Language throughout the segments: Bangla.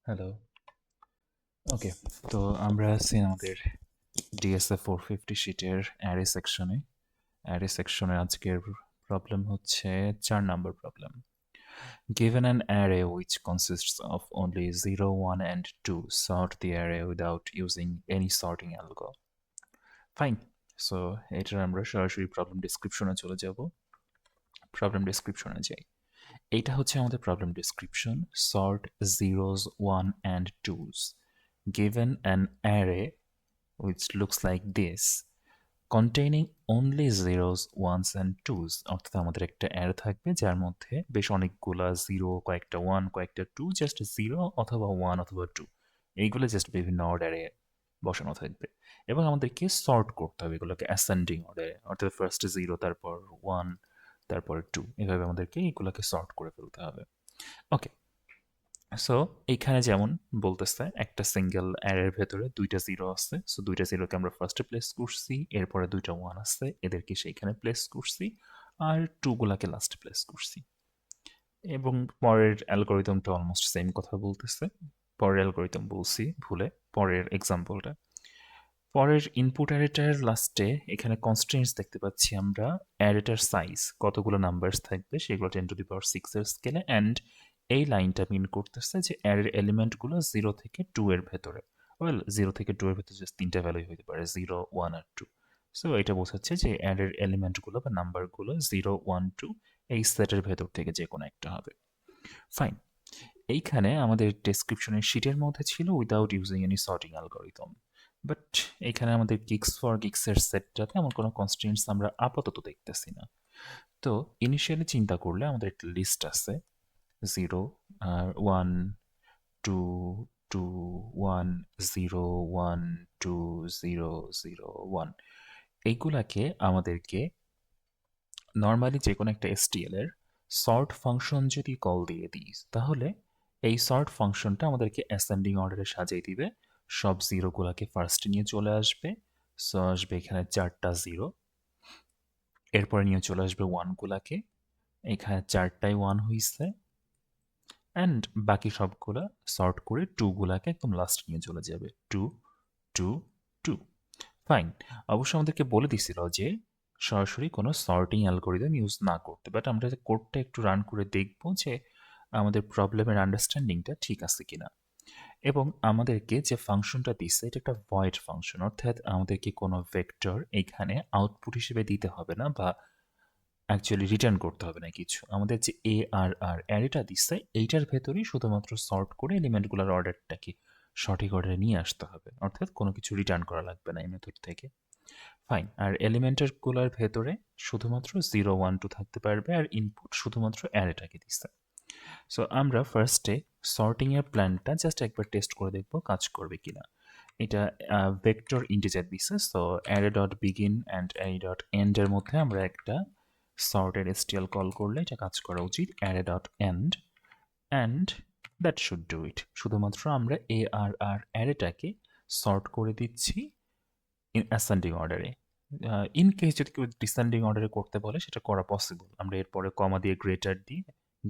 হ্যালো। ওকে, তো আমরা আছি আমাদের ডিএসএ 450 শিটের অ্যারে সেকশনে আজকের প্রবলেম হচ্ছে 4 নম্বর problem. Given an array which consists of only 0, 1 and 2, sort the array without using any sorting algo. Fine. So এটার আমরা সরাসরি প্রবলেম ডিসক্রিপশনে চলে যাব। প্রবলেম ডিসক্রিপশনে যাই। এইটা হচ্ছে আমাদের problem description. Sort zeros, 1 and 2s. Given an array which looks like this, containing only zeros, ones and twos, অর্থাৎ আমাদের একটা অ্যারে থাকবে যার মধ্যে বেশ অনেকগুলা জিরো, কয়েকটা ওয়ান, কয়েকটা টু, জাস্ট জিরো অথবা ওয়ান অথবা টু, এইগুলো জাস্ট বিভিন্ন অর্ডারে বসানো থাকবে এবং আমাদেরকে সর্ট করতে হবে এগুলোকে অ্যাসেন্ডিং অর্ডারে, অর্থাৎ ফার্স্ট জিরো, তারপর ওয়ান, তারপর টু, এভাবে আমাদেরকে এইগুলোকে সর্ট করে ফেলতে হবে। ওকে, সো এইখানে যেমন বলতেছে একটা সিঙ্গেল অ্যারের ভেতরে দুইটা জিরো আছে, সো দুইটা জিরোকে আমরা ফার্স্টে প্লেস করছি, এরপরে দুইটা ওয়ান আছে, এদেরকে সেইখানে প্লেস করছি, আর টু গুলাকে লাস্টে প্লেস করছি। এবং পরের অ্যালগোরিদমটা অলমোস্ট সেম কথা বলতেছে। পরের অ্যালগোরিদম বলছি ভুলে, পরের এক্সাম্পলটা। পরের ইনপুট অ্যারেটার লাস্টে এখানে কনস্ট্রেন্টস দেখতে পাচ্ছি আমরা। অ্যারেটার সাইজ কতগুলো নাম্বারস থাকবে সেগুলো 10⁶ এর স্কেলে, অ্যান্ড এই লাইনটা মিন করতেছে যে অ্যারের এলিমেন্টগুলো 0 থেকে 2 এর ভেতরে। ওয়েল, 0 থেকে 2 এর ভেতরে জাস্ট তিনটা ভ্যালুই হতে পারে, 0, 1 আর 2। সো এটা বোঝাচ্ছে যে অ্যারের এলিমেন্টগুলো বা নাম্বারগুলো 0, 1, 2 এই সেটের ভেতর থেকে যে কোনো একটা হবে। ফাইন। এইখানে আমাদের ডেসক্রিপশনের শিটের মধ্যে ছিল without using any sorting algorithm, but এখানে আমাদের গিক্স ফর গিক্সের সেটটাতে এমন কোনো কনস্ট্রেন্টস আমরা আপাতত দেখতেছি না। তো ইনিশিয়ালি চিন্তা করলে আমাদের একটা লিস্ট আছে, 0, 1, 2, 2, 1, 0, 1, 2, 0, 0, 1, এইগুলাকে আমাদেরকে নর্মালি যে কোনো একটা এসটিএল এর সর্ট ফাংশন যদি কল দিয়ে দিই, তাহলে এই সর্ট ফাংশনটা আমাদেরকে অ্যাসেন্ডিং অর্ডারে সাজিয়ে দিবে। সব জিরোগুলোকে ফার্স্ট নিয়ে চলে আসবে, সো আসবে এখানে 4টা জিরো, এরপরে নিয়ে চলে আসবে ওয়ানগুলাকে, এখানে 4টাই ওয়ান হইছে, অ্যান্ড বাকি সবগুলা সর্ট করে টুগুলাকে একদম লাস্ট নিয়ে চলে যাবে, 2, 2, 2। ফাইন। অবশ্য আমাদেরকে বলে দিছিল যে সরাসরি কোনো সর্টিং অ্যালগোরিদম ইউজ না করতে, বাট আমরা কোডটা একটু রান করে দেখব যে আমাদের প্রবলেমের আন্ডারস্ট্যান্ডিংটা ঠিক আছে কিনা। এবং আমাদেরকে যে ফাংশনটা দিচ্ছে এটা একটা ভয়েড ফাংশন, অর্থাৎ আমাদেরকে কোনো ভেক্টর এইখানে আউটপুট হিসেবে দিতে হবে না, বা অ্যাকচুয়ালি রিটার্ন করতে হবে না কিছু। আমাদের যে আর অ্যারেটা দিচ্ছে এইটার ভেতরেই শুধুমাত্র সর্ট করে এলিমেন্টগুলোর অর্ডারটাকে সঠিক অর্ডারে নিয়ে আসতে হবে, অর্থাৎ কোনো কিছু রিটার্ন করা লাগবে না এই মেথড থেকে। ফাইন। আর এলিমেন্টের গুলার ভেতরে শুধুমাত্র 0, 1, 2 থাকতে পারবে, আর ইনপুট শুধুমাত্র অ্যারেটাকে দিচ্ছে। সো আমরা ফার্স্টে সর্টিং এর প্ল্যানটা জাস্ট একবার টেস্ট করে দেখব কাজ করবে কিনা। এটা ভেক্টর ইন্টিজার দিচ্ছে, so array dot begin and array dot end এর মধ্যে আমরা একটা সর্টের এসটিএল কল করলে এটা কাজ করা উচিত, array dot end, and that should do it. শুধুমাত্র আমরা আর অ্যারেটাকে সর্ট করে দিচ্ছি ইন অ্যাসেন্ডিং অর্ডারে। ইন কেস যদি কেউ ডিসেন্ডিং অর্ডারে করতে বলে সেটা করা পসিবল, আমরা এরপরে কমা দিয়ে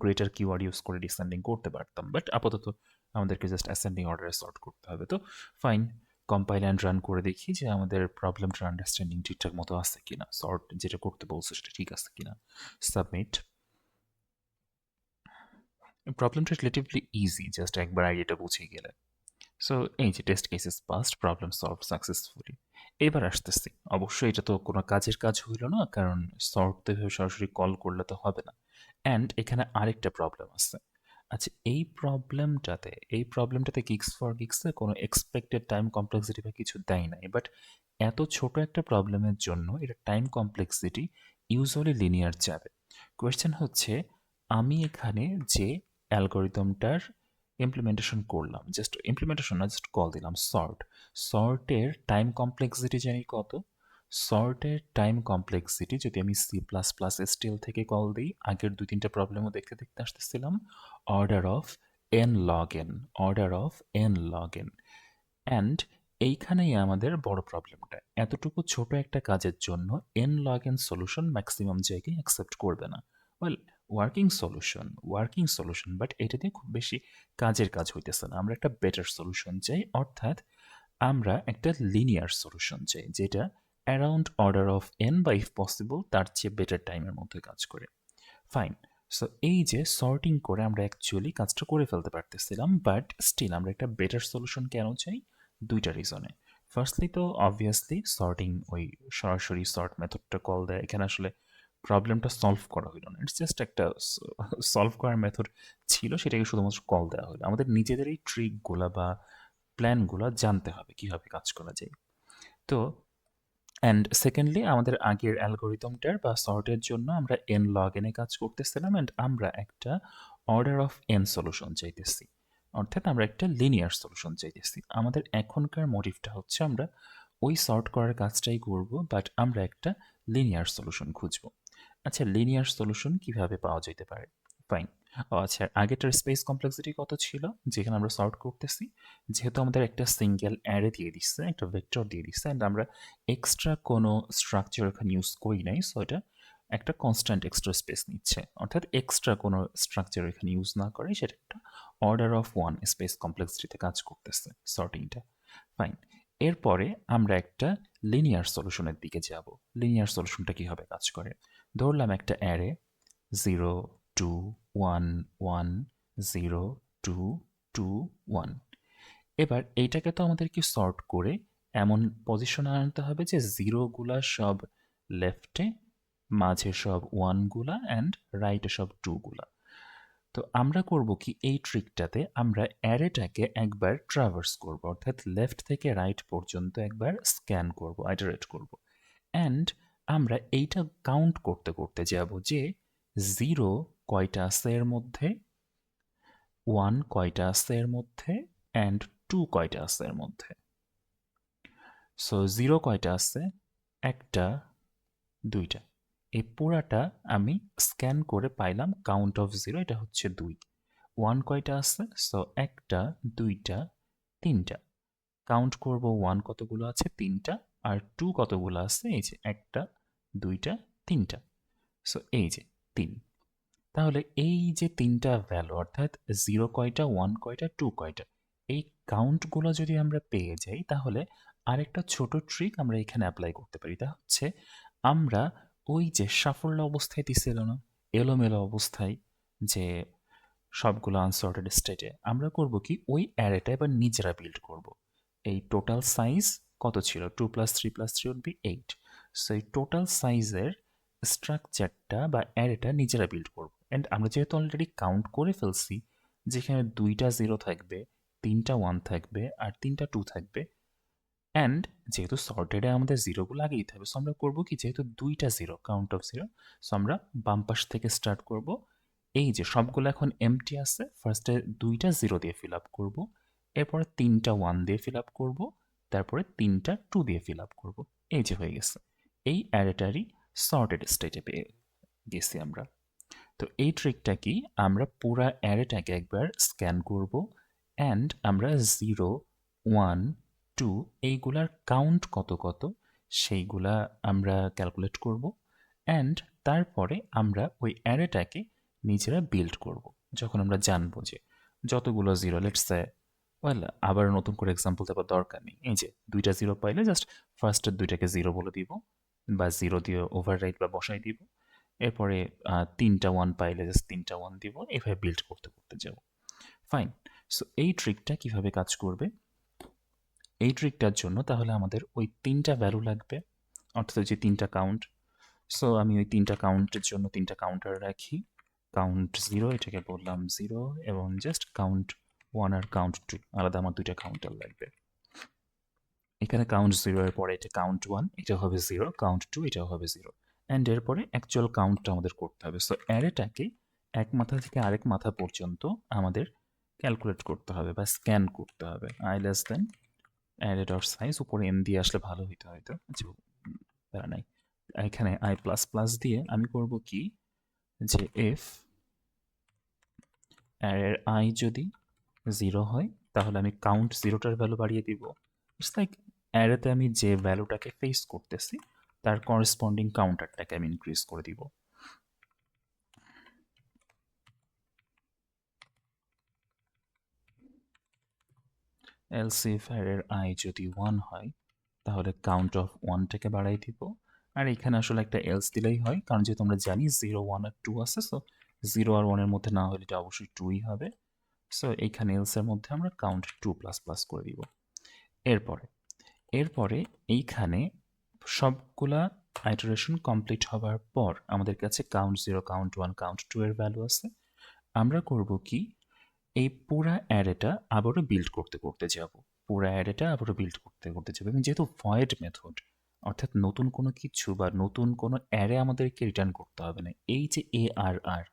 গ্রেটার কিওয়ার্ড ইউজ করে ডিসেন্ডিং করতে পারতাম, বাট আপাতত আমাদেরকে জাস্ট অ্যাসেন্ডিং অর্ডারে সর্ট করতে হবে। তো ফাইন, কম্পাইল অ্যান্ড রান করে দেখি যে আমাদের প্রবলেমটার আন্ডারস্ট্যান্ডিং ঠিকঠাক মতো আছে কিনা, সর্ট যেটা করতে বলছে সেটা ঠিক আছে কিনা। সাবমিট। প্রবলেমটা রিলেটিভলি ইজি, জাস্ট একবার আইডিয়াটা বুঝে গেলে। সো এই যে test cases past, problem solve successfully. এবার আসতেছি, অবশ্যই এটা তো কোনো কাজের কাজ হইল না, কারণ সর্ট তো এভাবে সরাসরি কল করলে তো হবে না। অ্যান্ড এখানে আরেকটা প্রবলেম আছে। আচ্ছা, এই প্রবলেমটাতে গিক্স ফর গিক্সে কোনো এক্সপেক্টেড টাইম কমপ্লেক্সিটি বা কিছু দেয় নাই, বাট এত ছোট একটা প্রবলেমের জন্য এটা টাইম কমপ্লেক্সিটি ইউজুয়ালি লিনিয়ার যাবে। কোয়েশ্চেন হচ্ছে, আমি এখানে যে অ্যালগোরিদমটার ইমপ্লিমেন্টেশন করলাম, জাস্ট ইমপ্লিমেন্টেশন না, জাস্ট কল দিলাম সর্টের টাইম কমপ্লেক্সিটি জানি কত। সর্টের টাইম কমপ্লেক্সিটি যদি আমি C++ থেকে কল দিই, আগের 2-3টা প্রবলেমও দেখতে দেখতে আসতেছিলাম, order of n log n and এইখানেই আমাদের বড় প্রবলেমটা। এতটুকু ছোট একটা কাজের জন্য n log n solution maximum জায়গায় অ্যাকসেপ্ট করবে না। ওয়েল, ওয়ার্কিং সলিউশন বাট এটা দিয়ে খুব বেশি কাজের কাজ হইতেছে না। আমরা একটা বেটার সলিউশন চাই, অর্থাৎ আমরা একটা লিনিয়ার সলিউশন চাই যেটা অ্যারাউন্ড অর্ডার অফ এন বা ইফ পসিবল তার চেয়ে বেটার টাইমের মধ্যে কাজ করে। ফাইন। সো এই যে সর্টিং করে আমরা অ্যাকচুয়ালি কাজটা করে ফেলতে পারতেছিলাম, বাট স্টিল আমরা একটা বেটার সলিউশন কেন চাই? দুইটা রিজনে। ফার্স্টলি তো অবভিয়াসলি সর্টিং ওই সরাসরি সর্ট মেথডটা কল দেয়, এখানে আসলে প্রবলেমটা সলভ করা হইল না, ইটস জাস্ট একটা সলভ করার মেথড ছিল, সেটাকে শুধুমাত্র কল দেওয়া হলো। আমাদের নিজেদের এই ট্রিকগুলা বা প্ল্যানগুলো জানতে হবে কীভাবে কাজ করা যায়। তো অ্যান্ড সেকেন্ডলি আমাদের আগের অ্যালগোরিদমটার বা সর্টের জন্য আমরা এন লগ এনে কাজ করতেছিলাম, অ্যান্ড আমরা একটা অর্ডার অফ এন সলিউশন চাইতেছি, অর্থাৎ আমরা একটা লিনিয়ার সলিউশন চাইতেছি। আমাদের এখনকার মোটিভটা হচ্ছে আমরা ওই সর্ট করার কাজটাই করব, বাট আমরা একটা লিনিয়ার সলিউশন খুঁজব। আচ্ছা, লিনিয়ার সলিউশন কিভাবে পাওয়া যেতে পারে? ফাইন। আচ্ছা, আগেরটার স্পেস কমপ্লেক্সিটি কত ছিল যেখানে আমরা সর্ট করতেছি? যেহেতু আমাদের একটা সিঙ্গেল অ্যারে দিয়ে দিচ্ছে, একটা ভেক্টর দিয়ে দিচ্ছে, অ্যান্ড আমরা এক্সট্রা কোনো স্ট্রাকচার এখানে ইউজ করি নাই, সো এটা একটা কনস্ট্যান্ট এক্সট্রা স্পেস নিচ্ছে, অর্থাৎ এক্সট্রা কোনো স্ট্রাকচার এখানে ইউজ না করে সেটা একটা অর্ডার অফ ওয়ান স্পেস কমপ্লেক্সিটিতে কাজ করতেছে সর্টিংটা। ফাইন। এরপরে আমরা একটা লিনিয়ার সলিউশনের দিকে যাব। লিনিয়ার সলিউশনটা কীভাবে কাজ করে? ধরলাম একটা অ্যারে 0 2 1 1 0 2 2 1। এবার এইটাকে তো আমাদেরকে সর্ট করে এমন পজিশনে আনতে হবে যে জিরোগুলা সব লেফটে, মাঝে সব ওয়ানগুলা, অ্যান্ড রাইটে সব টুগুলা। তো আমরা করব কি, এই ট্রিকটাতে আমরা অ্যারেটাকে একবার ট্রাভার্স করব, অর্থাৎ লেফট থেকে রাইট পর্যন্ত একবার স্ক্যান করব, আইটারেট করব, অ্যান্ড আমরা এইটা কাউন্ট করতে করতে যাব যে জিরো কয়টা আছে এর মধ্যে, ওয়ান কয়টা আছে এর মধ্যে, অ্যান্ড টু কয়টা আছে এর মধ্যে। সো জিরো কয়টা আছে? একটা, দুইটা। এই পুরাটা আমি স্ক্যান করে পাইলাম কাউন্ট অফ জিরো, এটা হচ্ছে 2। ওয়ান কয়টা আছে? সো একটা, দুইটা, তিনটা। কাউন্ট করব ওয়ান কতগুলো আছে? তিনটা। আর টু কতগুলো আছে? এই যে একটা, দুইটা, তিনটা। সো এই যে 3। তাহলে এই যে তিনটা ভ্যালু, অর্থাৎ জিরো কয়টা, ওয়ান কয়টা, টু কয়টা, এই কাউন্টগুলো যদি আমরা পেয়ে যাই তাহলে আরেকটা ছোট ট্রিক আমরা এখানে অ্যাপ্লাই করতে পারি। তা হচ্ছে আমরা ওই যে সাফল্য অবস্থায় দিছিল না, এলোমেলো অবস্থায়, যে সবগুলো আনসর্টেড স্টেটে, আমরা করব কি, ওই অ্যারেটা এবার নিজেরা বিল্ড করব। এই টোটাল সাইজ কত ছিল? 2 + 3 + 3 would be 8। সো এই টোটাল সাইজের স্ট্রাকচারটা বা অ্যারেটা নিজেরা বিল্ড করব। অ্যান্ড আমরা যেহেতু অলরেডি কাউন্ট করে ফেলছি যেখানে 2টা জিরো থাকবে, 3টা ওয়ান থাকবে, আর 3টা টু থাকবে, অ্যান্ড যেহেতু সর্টেডে আমাদের জিরোগুলো আগেই দিতে হবে, সো আমরা করবো কি, যেহেতু 2টা zero, count of zero, so আমরা বাম পাশ থেকে স্টার্ট করব। এই যে সবগুলো এখন এমটি আছে, ফার্স্টে 2টা জিরো দিয়ে ফিল আপ করবো, এরপরে 3টা ওয়ান দিয়ে ফিল আপ করবো, তারপরে 3টা টু দিয়ে ফিল আপ করবো। এই যে হয়ে গেছে, এই অ্যারেটারি সর্টেড স্টেটে পেয়ে গেছি আমরা। তো এই ট্রিকটা কি, আমরা পুরা অ্যারেটাকে একবার স্ক্যান করব, অ্যান্ড আমরা 0 1 2 এইগুলার কাউন্ট কত কত সেইগুলা আমরা ক্যালকুলেট করব, অ্যান্ড তারপরে আমরা ওই অ্যারেটাকে নিজেরা বিল্ড করব। যখন আমরা জানবো যে যতগুলো জিরো, লেটস সে, ওয়েল আবার নতুন করে এক্সাম্পল দেওয়ার দরকার নেই, এই যে 2টা জিরো পাইলে জাস্ট ফার্স্টের 2টাকে জিরো বলে দিব, বা জিরো দিয়ে ওভাররাইট বা বসাই দিব, এরপরে 3টা ওয়ান পাইলে জাস্ট 3টা ওয়ান দিব, এভাবে বিল্ড করতে করতে যাব। ফাইন। সো এই ট্রিকটা কিভাবে কাজ করবে? এই ট্রিকটার জন্য তাহলে আমাদের ওই 3টা ভ্যালু লাগবে, অর্থাৎ যে 3টা কাউন্ট। সো আমি ওই 3টা কাউন্টের জন্য 3টা কাউন্টার রাখি। কাউন্ট জিরো, এটাকে বললাম জিরো, এবং জাস্ট কাউন্ট ওয়ান আর কাউন্ট টু আলাদা আমার 2টা কাউন্টার লাগবে। এখানে কাউন্ট জিরো এর পরে এটা কাউন্ট ওয়ান, এটা হবে জিরো, কাউন্ট টু, এটাও হবে জিরো, অ্যান্ড এরপরে অ্যাকচুয়াল কাউন্টটা আমাদের করতে হবে। সো অ্যারেটাকে এক মাথা থেকে আরেক মাথা পর্যন্ত আমাদের ক্যালকুলেট করতে হবে বা স্ক্যান করতে হবে। I less than array dot size, উপরে এন দিয়ে আসলে ভালো হইতে হয়তো, আচ্ছা তারা নাই। এখানে আই প্লাস প্লাস দিয়ে আমি করব কি, যে এফ অ্যারের আই যদি জিরো হয় তাহলে আমি কাউন্ট জিরোটার ভ্যালু বাড়িয়ে দিব। ইটস লাইক অ্যারেতে আমি যে ভ্যালুটাকে ফেস করতেছি তার করেসপন্ডিং কাউন্টারটাকে আমি ইনক্রিজ করে দিব। এলস ইফ অ্যারের আই যদি 1 হয় তাহলে কাউন্ট অফ 1টাকে বাড়াই দিব। আর এখানে আসলে একটা এলস দিলেই হয়, কারণ যেহেতু আমরা জানি 0, 1 আর 2 আছে, সো 0 আর 1 এর মধ্যে না হলে এটা অবশ্যই 2ই হবে। সো এইখানে এলসের মধ্যে আমরা কাউন্ট 2 প্লাস প্লাস করে দিব। এরপরে এইখানে সবগুলা আইটারেশন কমপ্লিট হবার পর আমাদের কাছে কাউন্ট 0, কাউন্ট 1, কাউন্ট 2 এর ভ্যালু আছে। আমরা করব কি, এই পুরা অ্যারেটা আবারও বিল্ড করতে করতে যাব। পুরা অ্যারেটা আবারও বিল্ড করতে করতে যাব। এবং যেহেতু ভয়েড মেথড, অর্থাৎ নতুন কোনো কিছু বা নতুন কোনো অ্যারে আমাদেরকে রিটার্ন করতে হবে না। এই যে ARR,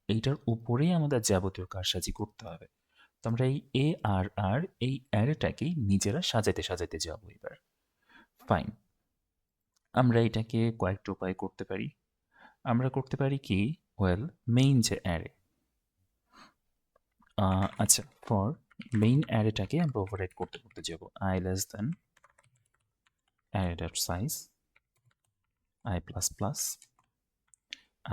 এইটার উপরেই আমাদের যাবতীয় কারসাজি করতে হবে। তো আমরা এই ARR, এই অ্যারেটাকেই নিজেরা সাজাতে সাজাতে যাব এবার। ফাইন, আমরা এটাকে কয়েকটা উপায় করতে পারি। আমরা করতে পারি কি, ওয়েল, মেইন যে অ্যারে, আচ্ছা, ফর মেইন অ্যারেটাকে আমরা ওভাররাইড করতে করতে যাব I less than array dot size I plus plus.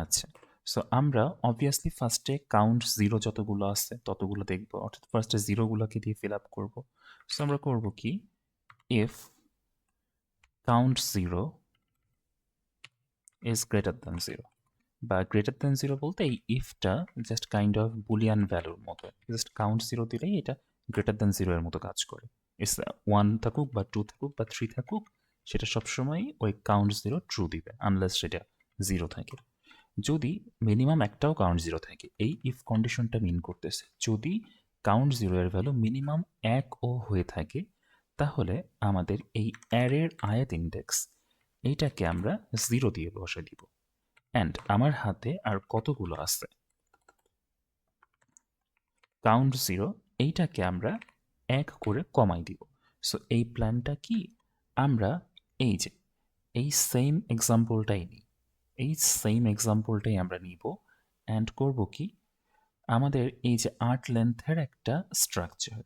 আচ্ছা, সো আমরা অবভিয়াসলি ফার্স্টে কাউন্ট 0 যতগুলো আছে ততগুলো দেখব, অর্থাৎ ফার্স্টে 0গুলোকে দিয়ে ফিল আপ করবো। সো আমরা করবো কি, if count 0 is greater than 0, বা গ্রেটার দ্যান 0 বলতে এই ইফটা জাস্ট কাইন্ড অফ বুলিয়ান ভ্যালুর মতো, জাস্ট কাউন্ট 0 দিলেই এটা গ্রেটার দ্যান 0 এর মতো কাজ করে। ইটস 1 থাকুক বা 2 থাকুক বা 3 থাকুক, সেটা সবসময় ওই কাউন্ট 0 ট্রু দিবে, আনলেস সেটা 0 থাকে। যদি মিনিমাম একটাও কাউন্ট 0 থাকে, এই ইফ কন্ডিশনটা মিন করতেছে যদি কাউন্ট 0 এর ভ্যালু মিনিমাম 1ও হয়ে থাকে, তাহলে আমাদের এই অ্যারের আয়াত ইন্ডেক্স এইটাকে আমরা 0 দিয়ে বসে দিব। অ্যান্ড আমার হাতে আর কতগুলো আছে, কাউন্ট 0, এইটাকে আমরা 1 করে কমাই দিব। সো এই প্ল্যানটা কি, আমরা এই যে এই সেম এক্সাম্পলটাই নিই, এই সেম এক্সাম্পলটাই আমরা নিব অ্যান্ড করব কি, আমাদের এই যে 8 লেন্থের একটা স্ট্রাকচার,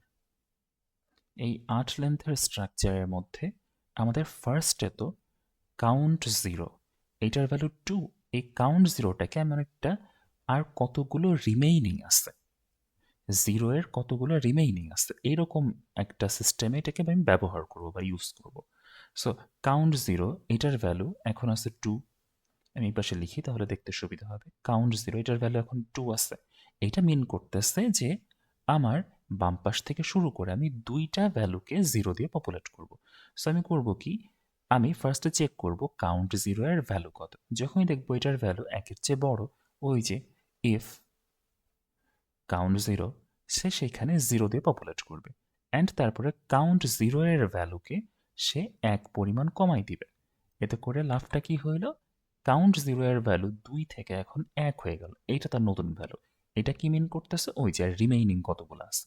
এই 8 লেন্থের স্ট্রাকচারের মধ্যে আমাদের ফার্স্টে তো কাউন্ট 0, এইটার ভ্যালু 2, এই কাউন্ট 0টাকে এমন একটা আর কতগুলো রিমেইনিং আছে, 0 এর কতগুলো রিমেইনিং আছে, এইরকম একটা সিস্টেমে এটাকে আমি ব্যবহার করবো বা ইউজ করবো। সো কাউন্ট 0, এটার ভ্যালু এখন আছে 2, আমি এই পাশে লিখি তাহলে দেখতে সুবিধা হবে। কাউন্ট 0, এটার ভ্যালু এখন 2 আছে। এটা মিন করতেছে যে আমার বাম পাশ থেকে শুরু করে আমি 2টা ভ্যালুকে 0 দিয়ে পপুলেট করব। সো আমি করব কি, আমি ফার্স্টে চেক করব কাউন্ট 0 এর ভ্যালু কত। যখনই দেখবো এটার ভ্যালু 1-এর চেয়ে বড়, ওই যে ইফ কাউন্ট 0, সে সেখানে 0 দিয়ে পপুলেট করবে অ্যান্ড তারপরে কাউন্ট 0 এর ভ্যালুকে সে 1 পরিমাণ কমাই দিবে। এতে করে লাভটা কি হইল, কাউন্ট 0 এর ভ্যালু 2 থেকে এখন 1 হয়ে গেল, এইটা তার নতুন ভ্যালু। এটা কি মিন করতেছে, ওই যে রিমেইনিং কতগুলো আছে।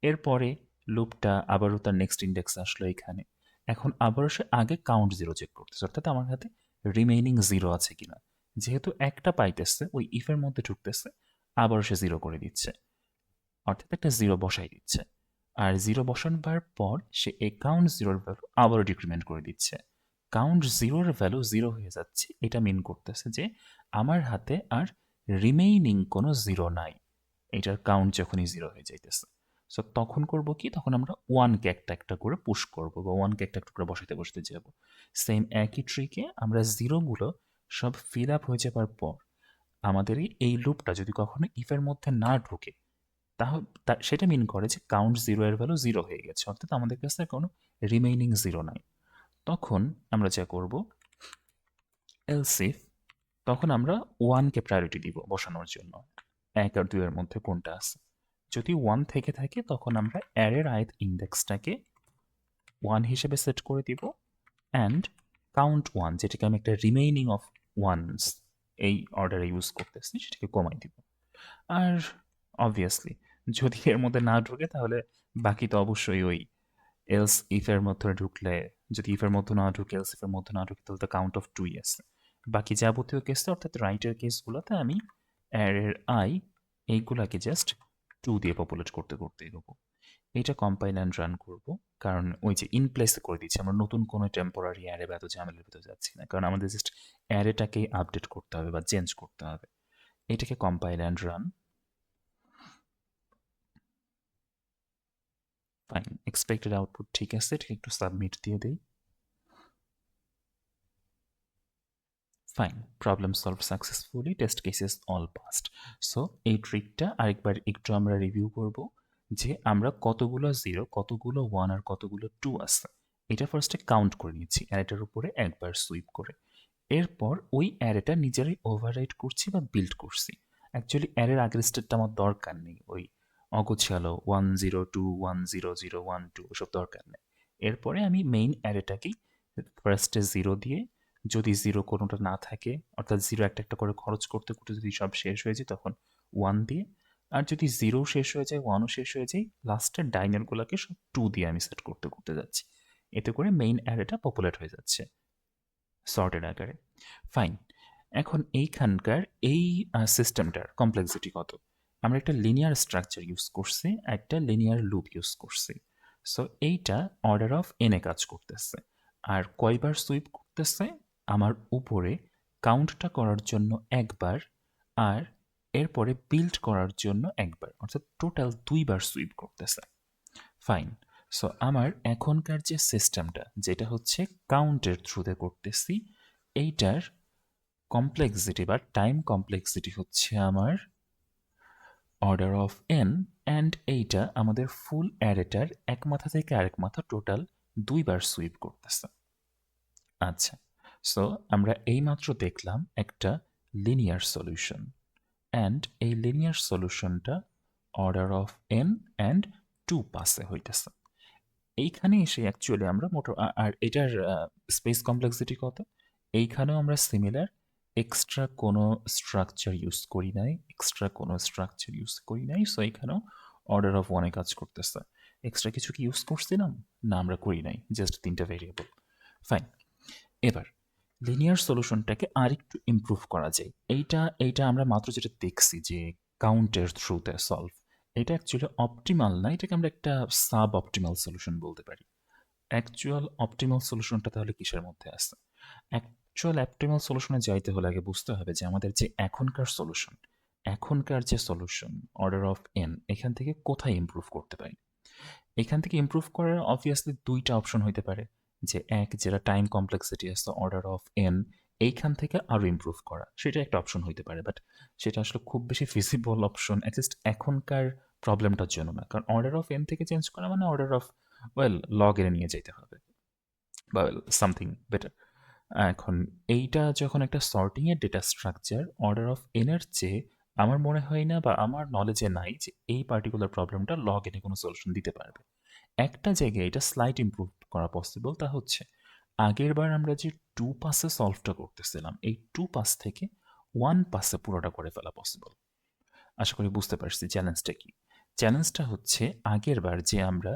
এরপরে লুপটা আবারও তার নেক্সট ইন্ডেক্স আসলো এখানে, এখন আবারও সে আগে কাউন্ট 0 চেক করতেছে, অর্থাৎ আমার হাতে রিমেইনিং 0 আছে কিনা। যেহেতু একটা পাইতেছে, ওই ইফের মধ্যে ঢুকতেছে, আবারও সে 0 করে দিচ্ছে, অর্থাৎ একটা 0 বসাই দিচ্ছে। আর 0 বসানোর পর সে এই কাউন্ট 0-এর ভ্যালু আবারও ডিক্রিমেন্ট করে দিচ্ছে। কাউন্ট 0-এর ভ্যালু 0 হয়ে যাচ্ছে, এটা মিন করতেছে যে আমার হাতে আর রিমেইনিং কোনো 0 নাই, এটার কাউন্ট যখনই 0 হয়ে যাইতেছে। সো তখন করব কি, তখন আমরা 1কে একটা একটা করে পুশ করব বা 1কে একটা একটা করে বসাতে বসাতে যাব। সেম একই ট্রিকে আমরা 0গুলো সব ফিল আপ হয়ে যাবার পর আমাদের এই লুপটা যদি কখনো ইফের মধ্যে না ঢোকে, তাহলে সেটা মিন করে যে কাউন্ট 0 এর ভ্যালু 0 হয়ে গেছে, অর্থাৎ আমাদের কাছে কোনো রিমেইনিং 0 নাই। তখন আমরা যা করব, এলস ইফ, তখন আমরা 1কে প্রায়োরিটি দিব বসানোর জন্য, 1 আর 2 এর মধ্যে কোনটা আছে। যদি 1 থেকে থাকে তখন আমরা অ্যারের আইথ ইন্ডেক্সটাকে 1 হিসেবে সেট করে দিব অ্যান্ড কাউন্ট 1, যেটাকে আমি একটা রিমেইনিং অফ ওয়ানস এই অর্ডারে ইউজ করতেছি, সেটাকে কমাই দিব। আর অবভিয়াসলি যদি এর মধ্যে না ঢুকে তাহলে বাকি তো অবশ্যই ওই এলস ইফের মধ্যে ঢুকলে, যদি ইফের মধ্যে না ঢুকে এলস ইফের মধ্যে না ঢুকে তাহলে তো কাউন্ট অফ 2ই আছে। বাকি যাবতীয় কেসে, অর্থাৎ রাইটের কেসগুলোতে আমি অ্যারের আই এইগুলাকে জাস্ট 2 দিয়ে পপুলেট করতে করতে এগোবো। এটা কম্পাইল অ্যান্ড রান করবো, কারণ ওই যে ইন প্লেসে করে দিচ্ছি, আমরা নতুন কোনো টেম্পোরারি অ্যারে বা এত ঝামেলার ভিতরে যাচ্ছি না, কারণ আমাদের জাস্ট অ্যারেটাকেই আপডেট করতে হবে বা চেঞ্জ করতে হবে। এটাকে compile and run. Fine, expected output ঠিক আছে, এটা একটু সাবমিট দিয়ে দেই। Fine, problem solve successfully, test cases all passed. So এই ট্রিকটা আরেকবার একটু আমরা রিভিউ করব যে আমরা কতগুলো জিরো, কতগুলো ওয়ান আর কতগুলো টু আছে এটা ফার্স্টে কাউন্ট করে নিচ্ছি অ্যারেটার উপরে একবার সুইপ করে। এরপর ওই অ্যারেটা নিজেরাই ওভাররাইড করছি বা বিল্ড করছি। অ্যাকচুয়ালি অ্যারের আগের স্টেটটা আমার দরকার নেই, ওই অগোছালো 1 0 2 1 0 0 1 2 ওসব দরকার নেই। এরপরে আমি মেইন অ্যারেটাকেই ফার্স্টে জিরো দিয়ে, যদি জিরো কোনোটা না থাকে অর্থাৎ জিরো একটা একটা করে খরচ করতে করতে যদি সব শেষ হয়ে যায় তখন ওয়ান দিয়ে, আর যদি জিরো শেষ হয়ে যায় ওয়ানও শেষ হয়ে যায়, লাস্টের ডাইনারগুলোকে সব টু দিয়ে আমি সেট করতে করতে যাচ্ছি। এতে করে মেইন অ্যারেটা পপুলেট হয়ে যাচ্ছে সর্টেড আকারে। ফাইন, এখন এইখানকার এই সিস্টেমটার কমপ্লেক্সিটি কত? আমরা একটা লিনিয়ার স্ট্রাকচার ইউজ করছি, একটা লিনিয়ার লুপ ইউজ করছি। সো এইটা অর্ডার অফ এনে কাজ করতেছে। আর কয়বার সুইপ করতেছে? আমার উপরে কাউন্টটা করার জন্য একবার, আর এরপরে বিল্ড করার জন্য একবার, অর্থাৎ টোটাল দুইবার সুইপ করতেছে। ফাইন, সো আমার এখনকার যে সিস্টেমটা যেটা হচ্ছে কাউন্টের থ্রুতে করতেছি, এইটার কমপ্লেক্সিটি বা টাইম কমপ্লেক্সিটি হচ্ছে আমার অর্ডার অফ এন, অ্যান্ড এইটা আমাদের ফুল অ্যারেটার এক মাথা থেকে আরেক মাথা টোটাল দুইবার সুইপ করতেছে। আচ্ছা, সো আমরা এইমাত্র দেখলাম একটা লিনিয়ার সলিউশন, অ্যান্ড এই লিনিয়ার সলিউশনটা order of N and two পাসে হইতেছে। এইখানে এসে অ্যাকচুয়ালি আমরা আর এটার স্পেস কমপ্লেক্সিটি কত? এইখানেও আমরা সিমিলার, এক্সট্রা কোনো স্ট্রাকচার ইউজ করি নাই, সো এখানেও অর্ডার অফ ওয়ানে কাজ করতেছে। এক্সট্রা কিছু কি ইউজ করছিলাম? না, আমরা করি নাই, জাস্ট তিনটা ভেরিয়েবল। ফাইন, এবার লিনিয়ার সলিউশনটাকে আরেকটু ইমপ্রুভ করা যায়। এইটা আমরা মাত্র যেটা দেখছি যে কাউন্টের থ্রুতে সলভ, এটা অ্যাকচুয়ালি অপটিমাল না, এটাকে আমরা একটা সাব অপটিমাল সলিউশন বলতে পারি। অ্যাকচুয়াল অপটিমাল সলিউশনটা তাহলে কিসের মধ্যে আছে? অ্যাকচুয়াল অপটিমাল সলিউশনে যাইতে হলে আগে বুঝতে হবে যে আমাদের যে এখনকার যে সলিউশন অর্ডার অফ এন, এখান থেকে কোথায় ইমপ্রুভ করতে পারি। এখান থেকে ইমপ্রুভ করার অবভিয়াসলি দুইটা অপশন হইতে পারে, যে এক যেটা টাইম কমপ্লেক্সিটি আছে অর্ডার অফ এন, এইখান থেকে আরও ইমপ্রুভ করা, সেটা একটা অপশন হইতে পারে, বাট সেটা আসলে খুব বেশি ফিজিবল অপশন অ্যাটলিস্ট এখনকার প্রবলেমটার জন্য না, কারণ অর্ডার অফ এন থেকে চেঞ্জ করা মানে অর্ডার অফ লগ এনে নিয়ে যেতে হবে, বা সামথিং বেটার। এখন এইটা যখন একটা সর্টিংয়ের ডেটা স্ট্রাকচার, অর্ডার অফ এনের চেয়ে আমার মনে হয় না বা আমার নলেজে নাই যে এই পার্টিকুলার প্রবলেমটা লগ এনে কোনো সলিউশন দিতে পারবে। একটা জায়গায় এটা স্লাইট ইমপ্রুভ করা পসিবল, তা হচ্ছে আগের বার আমরা যে টু পাসে সলভটা করতেছিলাম, এই টু পাস থেকে ওয়ান পাসে পুরোটা করে ফেলা পসিবল। আশা করি বুঝতে পারছি চ্যালেঞ্জটা কি। চ্যালেঞ্জটা হচ্ছে আগের বার যে আমরা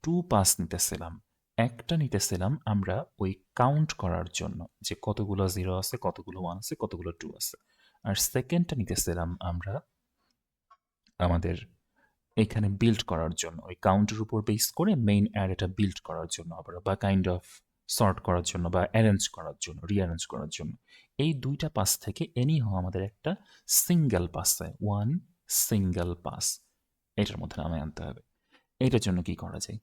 টু পাস নিতেছিলাম, একটা নিতেছিলাম আমরা ওই কাউন্ট করার জন্য যে কতগুলো জিরো আছে, কতগুলো ওয়ান আছে, কতগুলো টু আছে, আর সেকেন্ডটা নিতেছিলাম আমরা আমাদের এখানে বিল্ড করার জন্য, ওই কাউন্টের উপর বেস করে মেইন অ্যারেটা বিল্ড করার জন্য আবার, বা কাইন্ড অফ সর্ট করার জন্য বা অ্যারেঞ্জ করার জন্য, রিঅ্যারেঞ্জ করার জন্য। এই দুইটা পাস থেকে এনিহ আমাদের একটা সিঙ্গেল পাস চাই, ওয়ান সিঙ্গেল পাস এটার মধ্যে নামে আনতে হবে। এইটার জন্য কি করা যায়?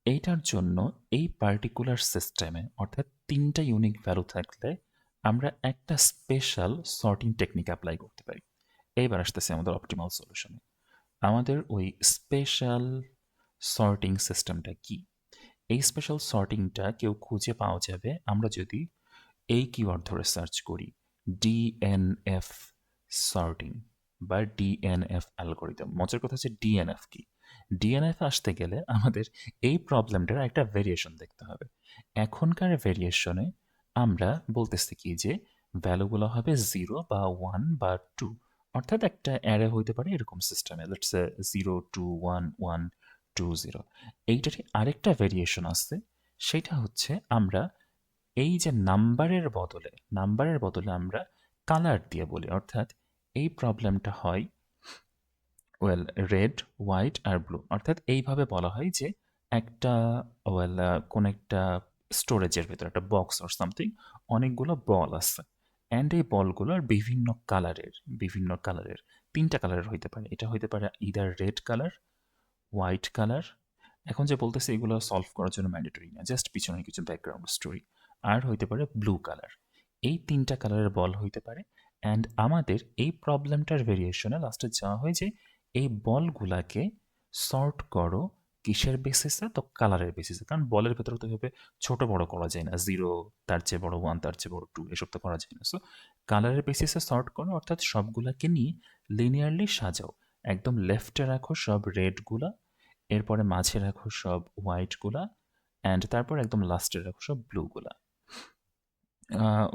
এইটার জন্য এই পার্টিকুলার সিস্টেমে অর্থাৎ তিনটা ইউনিক ভ্যালু থাকলে আমরা একটা স্পেশাল সর্টিং টেকনিক অ্যাপ্লাই করতে পারি। এইবার আসতেছে আমাদের অপটিমাল সলিউশনে। আমাদের ওই স্পেশাল সর্টিং সিস্টেমটা কি? এই স্পেশাল সর্টিংটা কেউ খুঁজে পাওয়া যাবে আমরা যদি এই কিওয়ার্ড ধরে সার্চ করি, ডিএনএফ সর্টিং বা ডিএনএফ অ্যালগোরিদম। মজার কথা হচ্ছে ডিএনএফ কি? ডিএনএফ আসতে গেলে আমাদের এই প্রবলেমটার একটা ভেরিয়েশন দেখতে হবে। এখনকার ভেরিয়েশনে আমরা বলতেছি কি যে ভ্যালুগুলো হবে জিরো বা ওয়ান বা টু, অর্থাৎ একটা অ্যারে হইতে পারে এরকম সিস্টেমে, লেটস সে 0 2 1 1 2 0। এইটারই আরেকটা ভেরিয়েশন আছে, সেটা হচ্ছে আমরা এই যে নাম্বারের বদলে আমরা কালার দিয়ে বলি, অর্থাৎ এই প্রবলেমটা হয় রেড হোয়াইট আর ব্লু, অর্থাৎ এইভাবে বলা হয় যে একটা কোন একটা স্টোরেজের ভেতরে একটা বক্স অর সামথিং অনেকগুলো বল আছে, অ্যান্ড এই বলগুলোর বিভিন্ন কালারের তিনটা কালারের হইতে পারে। এটা হইতে পারে either red colour, white colour এখন যে বলতেছে এগুলো সলভ করার জন্য ম্যান্ডেটরি না, জাস্ট পিছনে কিছু ব্যাকগ্রাউন্ড স্টোরি। আর হইতে পারে ব্লু কালার, এই তিনটা কালারের বল হইতে পারে। অ্যান্ড আমাদের এই প্রবলেমটার ভেরিয়েশনে লাস্টে যাওয়া হয় যে এই বলগুলাকে সর্ট করো কিসের বেসিসে, তো কালারের বেসিসে। কারণ বলের ভেতরে তো এভাবে ছোট বড় করা যায় না, 0 তার চেয়ে বড়, 1 তার চেয়ে বড়, 2 এসব তো করা যায় না। সো কালারের বেসিসে সর্ট করো, অর্থাৎ সবগুলাকে নিয়ে লিনিয়ারলি সাজাও। একদম লেফটে রাখো সব রেডগুলা, এরপরে মাঝে রাখো সব হোয়াইটগুলা, অ্যান্ড তারপর একদম লাস্টে রাখো সব ব্লুগুলা।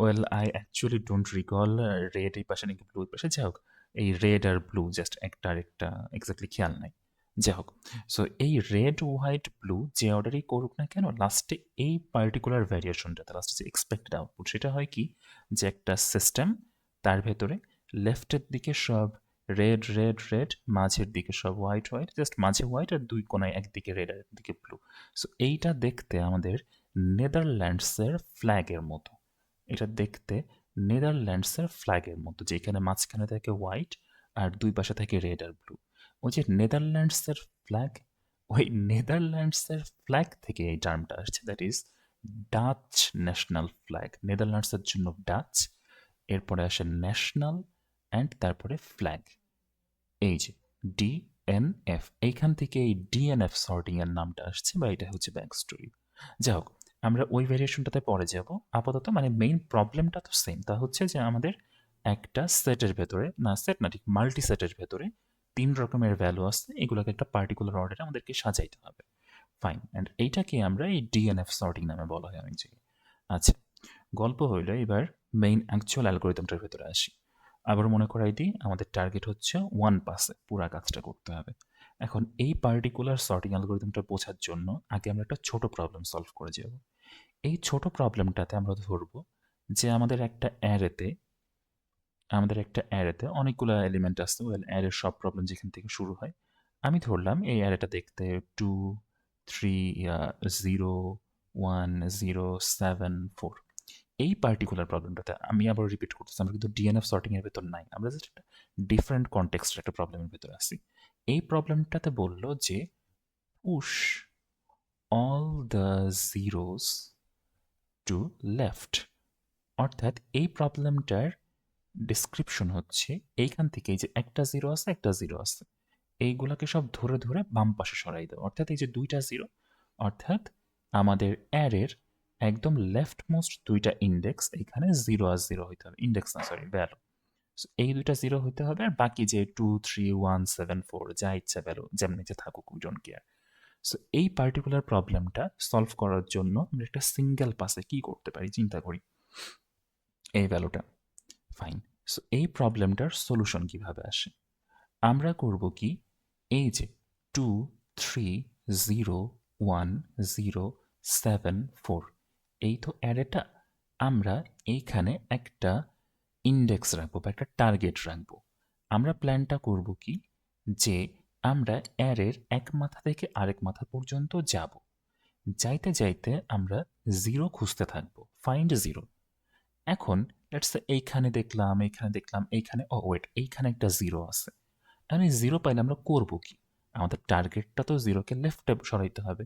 Well I actually don't recall red এই পাশে নাকি ব্লু এই পাশে, যাই হোক এই রেড আর ব্লু জাস্ট একটা আরেকটা এক্স্যাক্টলি খেয়াল নাই, যাই হোক। সো এই রেড হোয়াইট ব্লু যে অর্ডারই করুক না কেন, লাস্টে এই পার্টিকুলার ভ্যারিয়েশনটাতে লাস্টে যে এক্সপেক্টেড আউটপুট সেটা হয় কি, যে একটা সিস্টেম, তার ভেতরে লেফটের দিকে সব রেড রেড রেড, মাঝের দিকে সব হোয়াইট হোয়াইট, জাস্ট মাঝে হোয়াইট আর দুই কোনায় একদিকে রেড আর একদিকে ব্লু। সো এইটা দেখতে আমাদের নেদারল্যান্ডসের ফ্ল্যাগের মতো। এটা দেখতে নেদারল্যান্ডসের ফ্ল্যাগের মতো, যেখানে মাঝখানে থাকে হোয়াইট আর দুই পাশে থাকে রেড আর ব্লু। ওই যে নেদারল্যান্ডসের ফ্ল্যাগ, ওই নেদারল্যান্ডসের ফ্ল্যাগ থেকে এই টার্মটা আসছে, that is Dutch national flag. নেদারল্যান্ডসের জন্য ডাচ, এরপরে আসে ন্যাশনাল, অ্যান্ড তারপরে ফ্ল্যাগ। এই যে ডিএনএফ, এইখান থেকে এই ডিএনএফ সর্টিং এর নামটা আসছে, বা এটা হচ্ছে ব্যাক স্টোরি। যাই হোক, আমরা ওই ভেরিয়েশনটাতে পরে যাব। আপাতত মানে মেইন প্রবলেমটা তো সেম, তা হচ্ছে যে আমাদের একটা সেটের ভেতরে, না সেট না ঠিক মাল্টি সেটের ভেতরে 3 রকমের ভ্যালু আছে, এগুলোকে একটা পার্টিকুলার অর্ডারে আমাদেরকে সাজাইতে হবে। ফাইন, অ্যান্ড এইটাকে আমরা এই ডিএনএফ সর্টিং নামে বলা হয় অনেক জায়গায়। আচ্ছা, গল্প হইল, এবার মেইন অ্যাকচুয়াল অ্যালগোরিদমটার ভেতরে আসি। আবার মনে করাই দিই, আমাদের টার্গেট হচ্ছে 1 পাসে পুরা কাজটা করতে হবে। এখন এই পার্টিকুলার সর্টিং অ্যালগোরিদমটা বোঝার জন্য আগে আমরা একটা ছোট প্রবলেম সলভ করে যাব। এই ছোট প্রবলেমটাতে আমরা ধরবো যে আমাদের একটা অ্যারেতে অনেকগুলো এলিমেন্ট আছে। ওয়েল, অ্যারের সব প্রবলেম যেখান থেকে শুরু হয়, আমি ধরলাম এই অ্যারেটা দেখতে 2 3 0 1 0 7 4। এই পার্টিকুলার প্রবলেমটাতে আমি আবার রিপিট করতেছি, আমরা কিন্তু ডিএনএফ সর্টিং এর ভেতর নাই, আমরা জাস্ট একটা ডিফারেন্ট কনটেক্সটের একটা প্রবলেমের ভেতরে আছি। এই প্রবলেমটাতে বলল যে push all the zeros to left, অর্থাৎ এই প্রবলেমটার ডিসক্রিপশন হচ্ছে এইখান থেকে এই যে একটা জিরো আছে একটা জিরো আছে, এইগুলাকে সব ধরে ধরে বাম পাশে সরাই দাও। অর্থাৎ এই যে দুইটা জিরো, অর্থাৎ আমাদের অ্যারের একদম লেফট মোস্ট দুইটা ইন্ডেক্স এখানে জিরো আর জিরো হইতে হবে, ইন্ডেক্স না সরি ভ্যালু। এই দুইটা জিরো হইতে হবে, আর বাকি যে 2 3 1 7 4 যা ইচ্ছা ভ্যালু যেমন ইচ্ছে থাকুক, উই ডোন্ট কেয়ার। সো এই পার্টিকুলার প্রবলেমটা সলভ করার জন্য আমরা একটা সিঙ্গেল পাসে কি করতে পারি চিন্তা করি, এই ভ্যালুটা। ফাইন, সো এই প্রবলেমটার সলিউশন কিভাবে আসে, আমরা করব কি, এই যে 2 3 0 1 0 7 4, এই তো অ্যারেটা, আমরা এইখানে একটা ইন্ডেক্স রাখবো বা একটা টার্গেট রাখবো। আমরা প্ল্যানটা করব কি, যে আমরা অ্যারের এক মাথা থেকে আরেক মাথা পর্যন্ত যাব, যাইতে যাইতে আমরা জিরো খুঁজতে থাকবো, ফাইন্ড জিরো। এখন লেটস এইখানে দেখলাম, এইখানে দেখলাম, এইখানে, ও ওয়েট, এইখানে একটা জিরো আছে। এখন এই জিরো পাইলে আমরা করবো কি, আমাদের টার্গেটটা তো জিরোকে লেফটে সরাইতে হবে,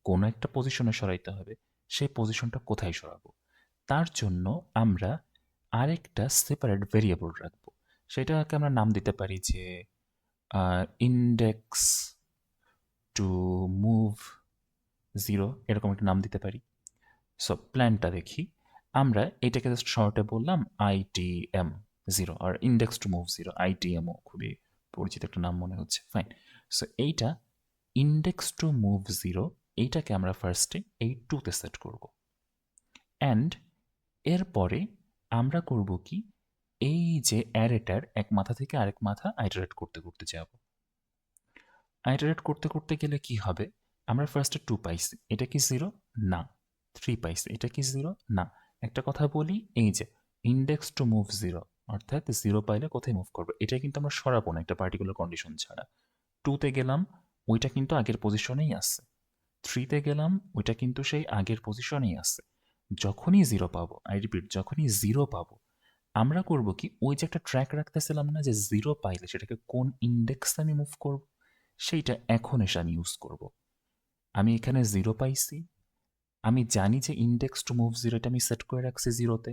কোনো একটা পজিশনে সরাইতে হবে। সেই পজিশনটা কোথায় সরাবো, তার জন্য আমরা আরেকটা সেপারেট ভেরিয়েবল রাখবো। সেটাকে আমরা নাম দিতে পারি যে ইন্ডেক্স টু মুভ জিরো, এরকম একটা নাম দিতে পারি। সো প্ল্যানটা দেখি, আমরা এটাকে জাস্ট শর্টে বললাম আইটিএম জিরো, আর ইন্ডেক্স টু মুভ জিরো, আইটিএমও খুবই পরিচিত একটা নাম মনে হচ্ছে। ফাইন, সো এইটা ইন্ডেক্স টু মুভ জিরো, এইটাকে আমরা ফার্স্টে এই টুতে সেট করব। অ্যান্ড এরপরে আমরা করব কি, এই যে অ্যারেটার এক মাথা থেকে আরেক মাথা আইটারেট করতে করতে যাব। আইটারেট করতে করতে গেলে কি হবে, আমরা ফার্স্টে 2 পাইছি, এটা কি জিরো না, 3 পাইছি, এটা কি জিরো না। একটা কথা বলি, এই যে ইন্ডেক্স টু মুভ জিরো, অর্থাৎ জিরো পাইলে কোথায় মুভ করবে, এটা কিন্তু আমরা সরাবো না একটা পার্টিকুলার কন্ডিশন ছাড়া। 2তে গেলাম, ওইটা কিন্তু আগের পজিশনেই আছে। 3তে গেলাম, ওইটা কিন্তু সেই আগের পজিশনেই আছে। যখনই জিরো পাবো, আই রিপিট, যখনই জিরো পাবো, আমরা করব কি, ওই যে একটা ট্র্যাক রাখতেছিলাম না যে জিরো পাইলে সেটাকে কোন ইন্ডেক্সে আমি মুভ করব, সেইটা এখন এসে আমি ইউজ করব। আমি এখানে 0 পাইছি। আমি জানি যে ইনডেক্স টু মুভ 0 এটা আমি সেট করে রাখছি 0-তে।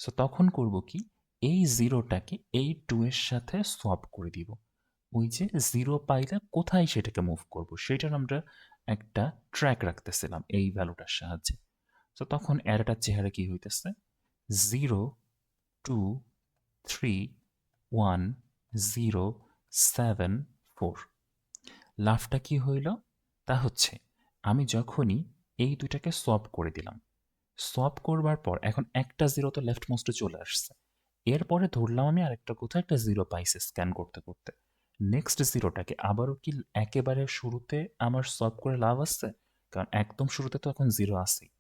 সো তখন করব কি, এই 0টাকে এই 2 এর সাথে সোয়াপ করে দিব। ওই যে 0 পাইলে কোথায় সেটাকে মুভ করব সেটার আমরা একটা ট্র্যাক রাখতেছিলাম এই ভ্যালুটার সাহায্যে। তো তখন অ্যারেটার চেহারা কি হইতেছে, 0 2 3 1 0 7 4। লাভটা কি হইল, তা হচ্ছে আমি যখনই এই দুইটাকে সোয়াপ করে দিলাম, সোয়াপ করবার পর এখন একটা 0 তো লেফট মোস্টে চলে আসছে। এরপরে ধরলাম আমি আরেকটা কোথাও একটা 0 পাইছে স্ক্যান করতে করতে। নেক্সট 0টাকে আবারও কি একেবারে শুরুতে আমার সোয়াপ করে লাভ আছে? কারণ একদম শুরুতে তো এখন 0 আছেই।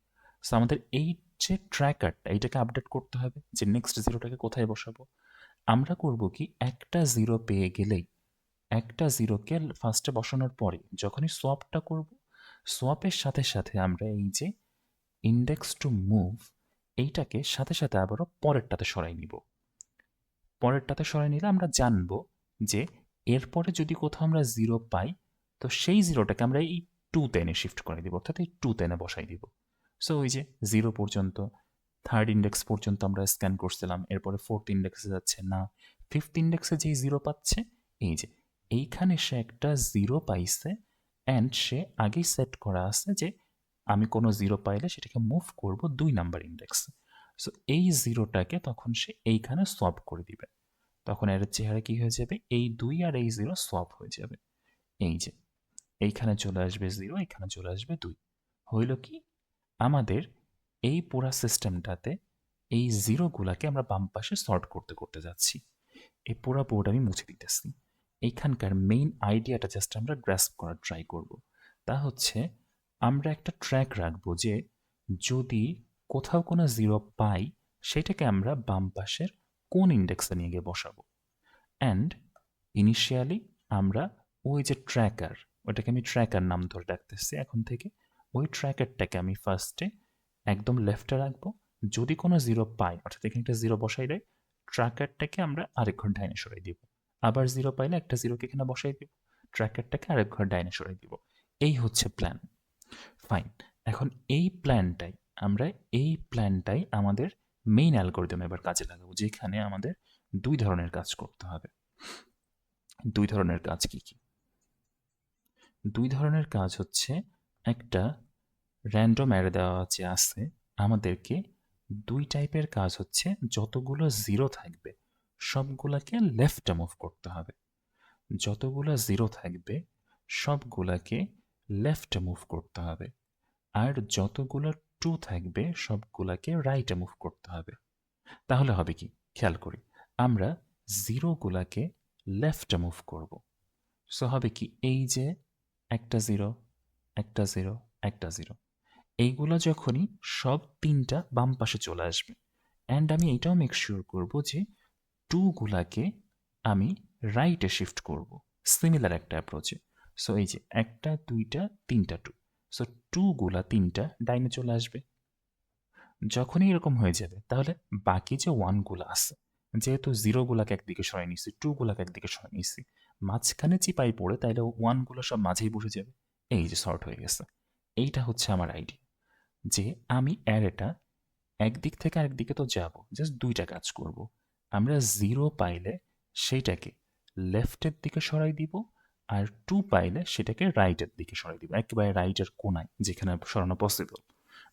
সো আমাদের এই যে ট্র্যাকারটা এইটাকে আপডেট করতে হবে যে নেক্সট 0টাকে কোথায় বসাবো। আমরা করব কি, একটা 0 পেয়ে গেলেই একটা 0কে ফার্স্টে বসানোর পরে যখনই সোয়াপটা করব, সোয়াপের সাথে সাথে আমরা এই যে ইন্ডেক্স টু মুভ এইটাকে সাথে সাথে আবারও পরেরটাতে সরাই নিব। পরেরটাতে সরাই নিলে আমরা জানব যে এরপরে যদি কোথাও আমরা 0 পাই, তো সেই 0টাকে আমরা এই 2-তে এনে শিফট করে দিব, অর্থাৎ এই 2-তে এনে বসাই দিব। সো ওই যে 0 পর্যন্ত, থার্ড ইন্ডেক্স পর্যন্ত আমরা স্ক্যান করছিলাম, এরপরে ফোর্থ ইন্ডেক্সে যাচ্ছে না, ফিফথ ইন্ডেক্সে যেই 0 পাচ্ছে, এই যে এইখানে সে একটা 0 পাইছে অ্যান্ড সে আগেই সেট করা আছে যে আমি কোনো 0 পাইলে সেটাকে মুভ করব 2 নাম্বার ইন্ডেক্সে। সো এই 0টাকে তখন সে এইখানে সোয়াপ করে দিবে। তখন এর চেহারা কি হয়ে যাবে, এই 2 আর এই 0 সোয়াপ হয়ে যাবে। এই যে এইখানে চলে আসবে 0, এখানে চলে আসবে 2। হইল কি, আমাদের এই পুরা সিস্টেমটাতে এই 0গুলাকে আমরা বাম পাশে সর্ট করতে করতে যাচ্ছি। এই পুরা বোর্ড আমি মুছে দিতেছি। এইখানকার মেইন আইডিয়াটা জাস্ট আমরা গ্রাস্প করার ট্রাই করব। তা হচ্ছে আমরা একটা ট্র্যাক রাখবো যে যদি কোথাও কোনো 0 পাই, সেটাকে আমরা বাম পাশের কোন ইন্ডেক্সে নিয়ে গিয়ে বসাবো। অ্যান্ড ইনিশিয়ালি আমরা ওই যে ট্র্যাকার, ওটাকে আমি ট্র্যাকার নাম ধরে রাখতেছি এখন থেকে। ওই ট্র্যাকারটাকে আমি ফার্স্টে একদম লেফটে রাখবো। যদি কোনো 0 পাই, অর্থাৎ এখানে একটা 0 বসাই দেয়, ট্র্যাকারটাকে আমরা আরেক ঘর ডাইনে সরাই দিব। আবার 0 পাইলে একটা 0কে এখানে বসাই দিব, ট্র্যাকারটাকে আরেক ঘর ডাইনে সরাই দিব। এই হচ্ছে প্ল্যান। ফাইন। এখন এই প্ল্যানটাই আমাদের মেইন অ্যালগোরিদম এবার কাজে লাগাবো, যেখানে আমাদের 2 ধরনের কাজ করতে হবে। 2 ধরনের কাজ কি কি? 2 ধরনের কাজ হচ্ছে, একটা র্যান্ডম অ্যারে দেওয়া আছে আমাদেরকে 2 টাইপের কাজ হচ্ছে, যতগুলো 0 থাকবে সবগুলাকে লেফটে মুভ করতে হবে। যতগুলো 0 থাকবে সবগুলাকে লেফটে মুভ করতে হবে। আর যতগুলো 2 থাকবে সবগুলাকে রাইটে মুভ করতে হবে। তাহলে হবে কি, খেয়াল করি, আমরা 0গুলাকে লেফটে মুভ করব। সো হবে কি, এই যে একটা 0, একটা 0, একটা 0, এইগুলো যখনই সব 3টা বাম পাশে চলে আসবে। অ্যান্ড আমি এটাও মেক শিওর করব যে 2গুলাকে আমি রাইটে শিফট করব, সিমিলার একটা অ্যাপ্রোচে। সো এই যে একটা 2টা 3টা 2, সো 2গুলা 3টা ডাইনে চলে আসবে। যখনই এরকম হয়ে যাবে, তাহলে বাকি যে 1গুলো আছে, যেহেতু 0গুলাকে একদিকে সরাই নিছি, 2গুলাকে একদিকে সরাই নিছি, মাঝখানে চিপাই পড়ে, তাইলে 1গুলো সব মাঝেই বসে যাবে। এই যে সর্ট হয়ে গেছে। এইটা হচ্ছে আমার আইডিয়া, যে আমি অ্যারেটা একদিক থেকে আরেক দিকে তো যাব, জাস্ট 2টা কাজ করব। আমরা 0 পাইলে সেইটাকে লেফটের দিকে সরাই দিব, আর 2 পাইলে সেটাকে রাইটের দিকে সরাই দিব, একেবারে রাইটের কোনায় যেখানে সরানো পসিবল,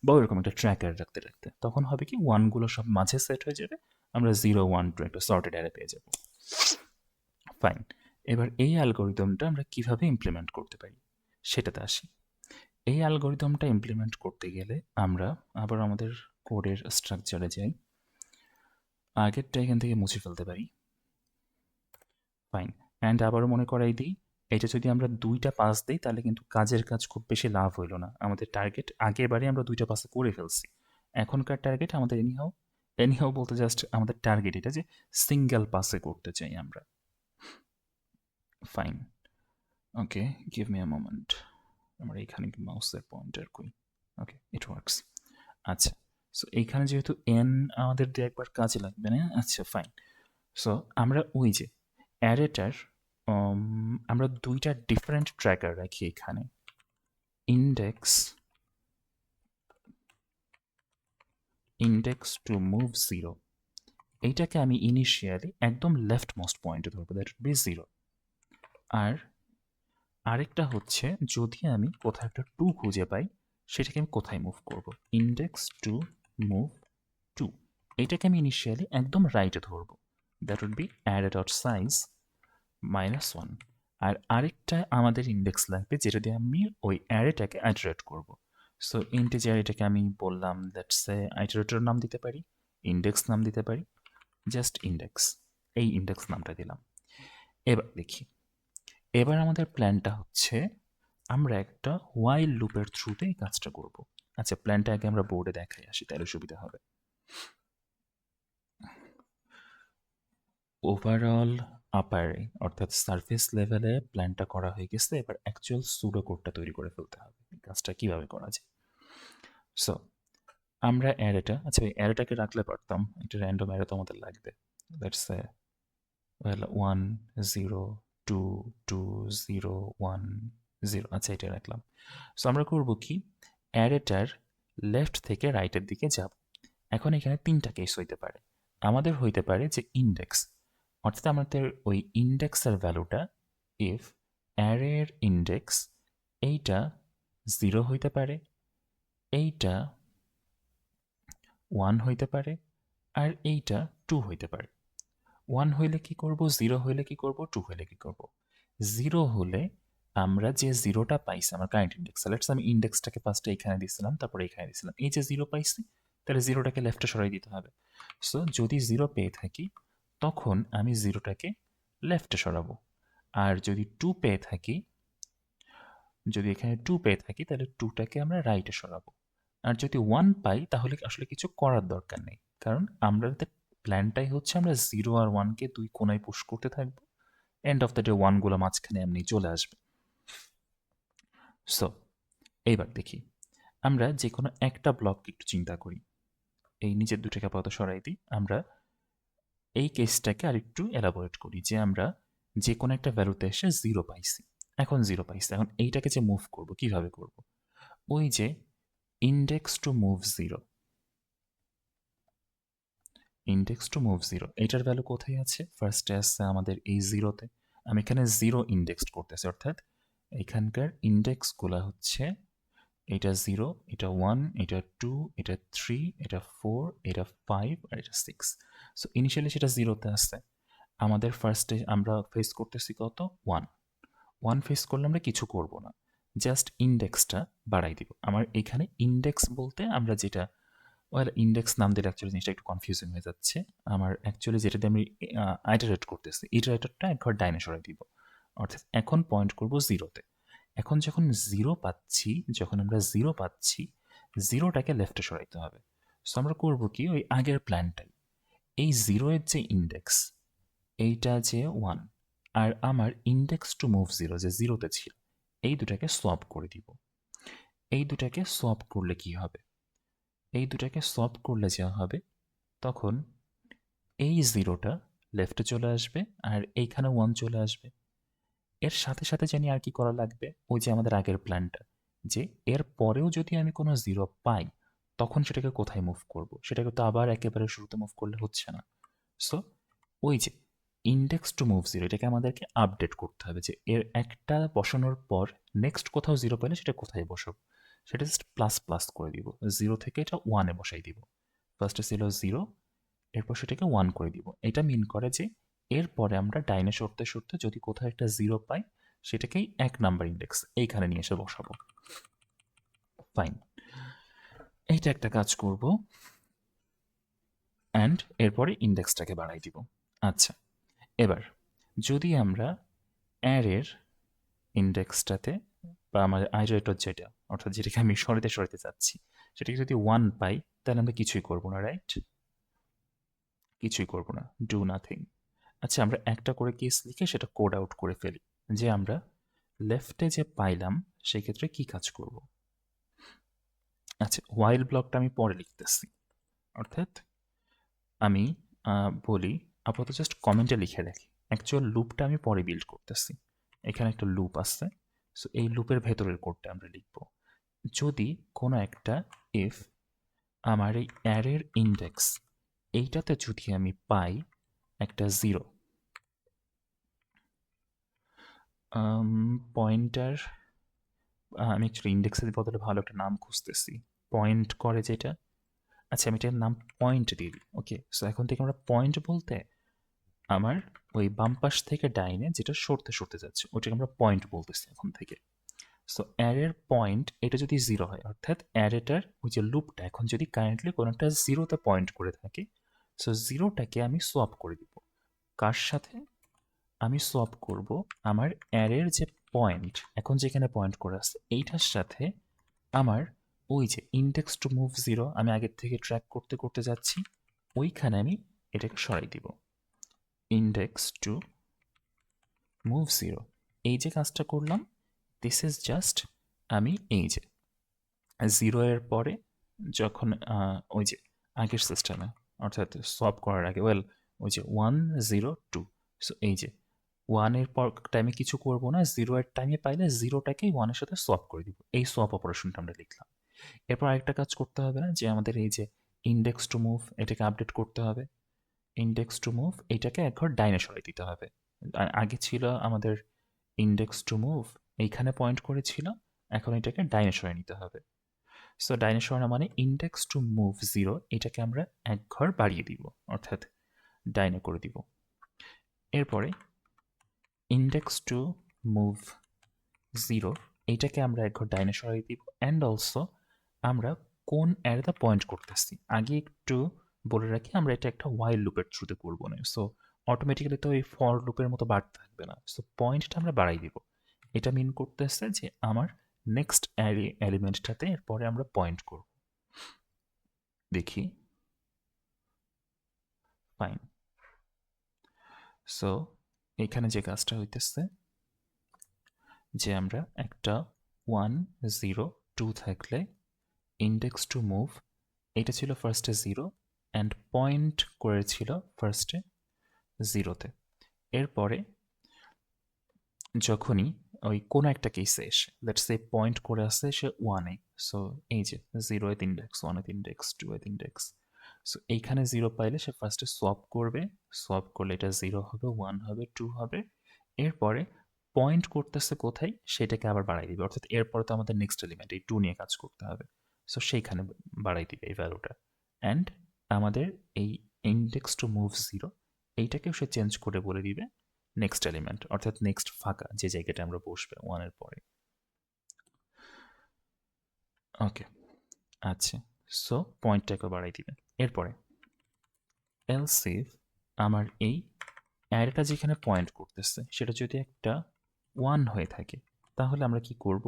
বা ওইরকম একটা ট্র্যাকার রাখতে রাখতে। তখন হবে কি, 1গুলো সব মাঝে সেট হয়ে যাবে, আমরা 0 1 2 একটা সর্টেড অ্যারে পেয়ে যাব। ফাইন। এবার এই অ্যালগোরিদমটা আমরা কিভাবে ইমপ্লিমেন্ট করতে পারি সেটাতে আসি। এই অ্যালগোরিদমটা ইমপ্লিমেন্ট করতে গেলে আমরা আবার আমাদের কোডের স্ট্রাকচারে যাই। আগেরটা এখান থেকে মুছে ফেলতে পারি। ফাইন। অ্যান্ড আবারও মনে করাই দিই, এটা যদি আমরা 2টা পাস দিই তাহলে কিন্তু কাজের কাজ খুব বেশি লাভ হইল না। আমাদের টার্গেট আগের বারে আমরা 2টা পাসে করে ফেলছি। এখনকার টার্গেট আমাদের এনিহাও বলতে জাস্ট আমাদের টার্গেট এটা যে সিঙ্গেল পাসে করতে চাই আমরা। Fine. Okay, give me a moment. আমার এইখানে মাউসের পয়েন্টার কই? ওকে, ইট ওয়ার্কস। আচ্ছা, সো এইখানে যেহেতু এন আমাদের দিয়ে একবার কাজে লাগবে না, আচ্ছা ফাইন। সো আমরা ওই যে অ্যারেটার আমরা 2টা ডিফারেন্ট ট্র্যাকার রাখি এখানে। ইন্ডেক্স টু মুভ জিরো, এইটাকে আমি ইনিশিয়ালি একদম লেফট মোস্ট পয়েন্টে ধরবো, দ্যাট উড বি জিরো। আর আরেকটা হচ্ছে যদি আমি কোথাও একটা টু খুঁজে পাই, সেটাকে আমি কোথায় মুভ করব, ইন্ডেক্স টু মুভ টু, এইটাকে আমি ইনিশিয়ালি একদম রাইটে ধরবো, that would be array dot size -1। আর আরেকটা আমাদের ইন্ডেক্স লাগবে যেটা দিয়ে আমি ওই অ্যারেটাকে আইটারেট করব। সো ইন্টিজার এটাকে আমি বললাম লেটস সে আইটারেটর নাম দিতে পারি, ইন্ডেক্স নাম দিতে পারি, জাস্ট ইন্ডেক্স, এই ইন্ডেক্স নামটা দিলাম। এবার দেখি, এবার আমাদের প্ল্যানটা হচ্ছে আমরা একটা হোয়াইল লুপের থ্রুতে এই কাজটা করব। আচ্ছা, প্ল্যানটা আগে আমরা বোর্ডে দেখাই আসি, তাহলে সুবিধা হবে। ওভারঅল আপারে অর্থাৎ সারফেস লেভেলে প্ল্যানটা করা হয়ে গেছে, এবার অ্যাকচুয়াল সুডো কোডটা তৈরি করে ফেলতে হবে। এই কাজটা কিভাবে করা যায়? সো আমরা অ্যারেটা, আচ্ছা এই অ্যারেটাকে রাখলে পারতাম, একটা র্যান্ডম অ্যারে তো আমাদের লাগবে, লেটস সে ওয়েল 1 0 2 2 0 1 0, আচ্ছা এটা রাখলাম। সো আমরা করব কি, অ্যারেটার লেফট থেকে রাইটের দিকে যাব। এখন এখানে তিনটা কেস হইতে পারে। আমাদের হইতে পারে যে ইন্ডেক্স, অর্থাৎ আমাদের ওই ইন্ডেক্সের ভ্যালুটা ইফ অ্যারের ইন্ডেক্স এইটা 0 হইতে পারে, এইটা 1 হইতে পারে, আর এইটা 2 হইতে পারে। 1 হইলে কি করব, 0 হইলে কি করব, 2 হইলে কি করব। 0 হলে আমরা যে জিরোটা পাইছি আমার কারেন্ট ইন্ডেক্স, লেটস আমি ইন্ডেক্সটাকে ফার্স্টে এখানে দিছিলাম, তারপরে এখানে দিছিলাম, এই যে 0 পাইছি, তাহলে জিরোটাকে লেফটে সরাই দিতে হবে। সো যদি 0 পেয়ে থাকি তখন আমি জিরোটাকে লেফটে সরাবো, আর যদি 2 পেয়ে থাকি, যদি এখানে 2 পেয়ে থাকি তাহলে 2টাকে আমরা রাইটে সরাবো। আর যদি 1 পাই তাহলে আসলে কিছু করার দরকার নেই, কারণ আমাদের প্ল্যানটাই হচ্ছে আমরা 0 আর 1কে দুই কোনায় পুশ করতে থাকবো, এন্ড অফ দ্য ডে 1গুলো মাঝখানে এমনি চলে আসবে। সো এইবার দেখি, আমরা যে কোনো একটা ব্লক একটু চিন্তা করি, এই নিচের দুটাকে আপাতত সরাই দিই, আমরা এই কেসটাকে আর একটু এলাবোরেট করি যে আমরা যে কোনো একটা ভ্যালুতে এসে 0 পাইছি, এখন 0 পাইছি, এখন এইটাকে যে মুভ করব কিভাবে করব, ওই যে index to move 0, index to move 0 এটার ভ্যালু কোথায় আছে, ফার্স্টে আসছে আমাদের এই 0তে, আমি এখানে 0 ইন্ডেক্স করতেছি, অর্থাৎ এখানকার ইন্ডেক্সগুলো হচ্ছে এটা 0, এটা 1, এটা 2, এটা 3, এটা 4, এটা 5, আর এটা 6। সো ইনিশিয়ালি সেটা 0তে আসছে, আমাদের ফার্স্টে আমরা ফেস করতেছি কত, 1। 1 ফেস করলে আমরা কিছু করব না, জাস্ট ইন্ডেক্সটা বাড়াই দিব। আমার এখানে ইন্ডেক্স বলতে আমরা যেটা, ওয়েল ইন্ডেক্স নাম দিলে অ্যাকচুয়ালি জিনিসটা একটু কনফিউজিং হয়ে যাচ্ছে। আমার অ্যাকচুয়ালি যেটাতে আমি আইটারেট করতেছি, ইটারেটরটা একবার ডাইনে সরাই দিব, অর্থাৎ এখন পয়েন্ট করব 0তে। এখন যখন 0 পাচ্ছি, যখন আমরা 0 পাচ্ছি, 0টাকে লেফটে সরাইতে হবে। সো আমরা করব কি, ওই আগের প্ল্যানটাই, এই 0 এর যে ইন্ডেক্স, এইটা যে 1, আর আমার ইন্ডেক্স টু মুভ 0 যে 0তে ছিল, এই দুটাকে সোয়াপ করে দিব। এই দুটাকে সোয়াপ করলে কি হবে, এই দুটাকে সোয়াপ করলে যা হবে, তখন এই 0টা লেফটে চলে আসবে আর এইখানে 1 চলে আসবে। এর সাথে সাথে জানি আর কি করা লাগবে, ওই যে আমাদের আগের প্ল্যানটা, যে এর পরেও যদি আমি কোনো 0 পাই তখন সেটাকে কোথায় মুভ করব, সেটাকে তো আবার একেবারে শুরুতে মুভ করলে হচ্ছে না। সো ওই যে ইন্ডেক্স টু মুভ 0 এটাকে আমাদেরকে আপডেট করতে হবে, যে এর একটা বসানোর পর নেক্সট কোথাও 0 পেলে সেটা কোথায় বসাবো, সেটা জাস্ট প্লাস প্লাস করে দিব, 0 থেকে এটা 1-এ বসাই দিব। ফার্স্টে ছিল 0, এরপর সেটাকে 1 করে দিব। এটা মিন করে যে এরপরে আমরা ডাইনে সরতে সরতে যদি কোথাও একটা 0 পাই, সেটাকেই 1 নাম্বার ইন্ডেক্স এইখানে নিয়ে এসে বসাবো। ফাইন, এইটা একটা কাজ করব, অ্যান্ড এরপরে ইন্ডেক্সটাকে বাড়াই দিব। আচ্ছা, এবার যদি আমরা অ্যারের ইন্ডেক্সটাতে, বা আমাদের আইটারেটর যেটা, অর্থাৎ যেটাকে আমি সরাতে সরাতে চাচ্ছি, সেটাকে যদি 1 পাই, তাহলে আমরা কিছুই করব না, রাইট? কিছুই করব না, ডু নাথিং। আচ্ছা, আমরা একটা করে কেস লিখে সেটা কোড আউট করে ফেলি, যে আমরা লেফটে যে পাইলাম সেক্ষেত্রে কি কাজ করব। আচ্ছা, হোয়াইল ব্লকটা আমি পরে লিখতেছি, অর্থাৎ আমি বলি আপাতত জাস্ট কমেন্টে লিখে রাখি, অ্যাকচুয়াল লুপটা আমি পরে বিল্ড করতেছি। এখানে একটা লুপ আছে, সো এই লুপের ভেতরের কোডটা আমরা লিখব। যদি কোনো একটা ইফ আমার এই অ্যারের ইন্ডেক্স এইটাতে যদি আমি পাই একটা 0 পয়েন্টার, আমি অ্যাকচুয়ালি ইন্ডেক্সের বদলে ভালো একটা নাম খুঁজতেছি, পয়েন্ট করে যেটা, আচ্ছা আমি এটার নাম পয়েন্ট দিয়ে দিই। ওকে, সো এখন থেকে আমরা পয়েন্ট বলতে আমার ওই বাম পাশ থেকে ডাইনে যেটা সরতে সরতে যাচ্ছে ওটাকে আমরা পয়েন্ট বলতেছি এখন থেকে। সো অ্যারের পয়েন্ট এটা যদি 0 হয়, অর্থাৎ অ্যারেটার ওই যে লুপটা এখন যদি কারেন্টলি কোনো একটা 0-তে পয়েন্ট করে থাকে, সো 0টাকে আমি সোয়াপ করে দিব। কার সাথে আমি সোয়াপ করব? আমার অ্যারের যে পয়েন্ট এখন যেখানে পয়েন্ট করে আছে এইটার সাথে আমার ওই যে ইন্ডেক্স টু মুভ 0 আমি আগের থেকে ট্র্যাক করতে করতে যাচ্ছি, ওইখানে আমি এটাকে সরাই দিব। ইন্ডেক্স টু মুভ 0, এই যে কাজটা করলাম, দিস ইজ জাস্ট আমি এই যে 0 এর পরে যখন ওই যে আগের সিস্টেমে অর্থাৎ সোয়াপ করার আগে ওই যে 1 0 2, সো এই যে 1 এর পর টাইমে কিছু করব না, 0 এর টাইমে পাইলে 0টাকেই 1 এর সাথে সোয়াপ করে দিব, এই সোয়াপ অপারেশনটা আমরা লিখলাম। এরপর আরেকটা কাজ করতে হবে না, যে আমাদের এই যে ইন্ডেক্স টু মুভ এটাকে আপডেট করতে হবে। ইন্ডেক্স টু মুভ এটাকে এক ঘর ডাইনে সরাই দিতে হবে। আগে ছিল আমাদের ইন্ডেক্স টু মুভ এইখানে পয়েন্ট করেছিল, এখন এটাকে ডাইনে সরাই নিতে হবে। সো ডাইনে সরানো মানে ইন্ডেক্স টু মুভ 0 এটাকে আমরা এক ঘর বাড়িয়ে দিব, অর্থাৎ ডাইনে করে দিব। এরপরে ইন্ডেক্স টু মুভ 0 এইটাকে আমরা এক ঘর ডাইনে সরাই দিব, অ্যান্ড অলসো আমরা কোন অ্যারেতে পয়েন্ট করতেছি আগে একটু বলে রাখি, আমরা এটা একটা ওয়াইল লুপের থ্রুতে করবো না, সো অটোমেটিক্যালি তো এই ফর লুপের মতো বাড়তে থাকবে না, সো পয়েন্টটা আমরা বাড়াই দিব। এটা মিন করতেছে যে আমার নেক্সট অ্যারে এলিমেন্টটাতে এরপরে আমরা পয়েন্ট করব। দেখি, ফাইন। সো এখানে যে কাজটা হইতেছে যে আমরা একটা 1 0 2 থাকলে ইন্ডেক্স টু মুভ এটা ছিল ফার্স্টে 0 অ্যান্ড পয়েন্ট করেছিল ফার্স্টে 0-তে। এরপরে যখনই ওই কোনো একটা কেসে এসে লেটস সে পয়েন্ট করে আসছে সে 1-এ, সো এই যে 0-এ ইন্ডেক্স, 1-এ ইন্ডেক্স, 2-এ ইন্ডেক্স, সো এইখানে 0 পাইলে সে ফার্স্টে সোয়াপ করবে, সোয়াপ করলে এটা 0 হবে, 1 হবে, 2 হবে। এরপরে পয়েন্ট করতেছে কোথায় সেটাকে আবার বাড়াই দিবে, অর্থাৎ এরপরে তো আমাদের নেক্সট এলিমেন্ট এই 2 নিয়ে কাজ করতে হবে, সো সেইখানে বাড়াই দিবে এই ভ্যালুটা। অ্যান্ড আমাদের এই ইন্ডেক্স টু মুভ 0 এইটাকেও সে চেঞ্জ করে বলে দিবে নেক্সট এলিমেন্ট, অর্থাৎ নেক্সট ফাঁকা যে জায়গাটা আমরা বসবে 1-এর পরে। ওকে, আচ্ছা, সো পয়েন্টটাকে বাড়াই দিবে। এরপরে এলস ইফ আমার এই অ্যারেটা যেখানে পয়েন্ট করতেছে সেটা যদি একটা 1 হয়ে থাকে, তাহলে আমরা কি করব?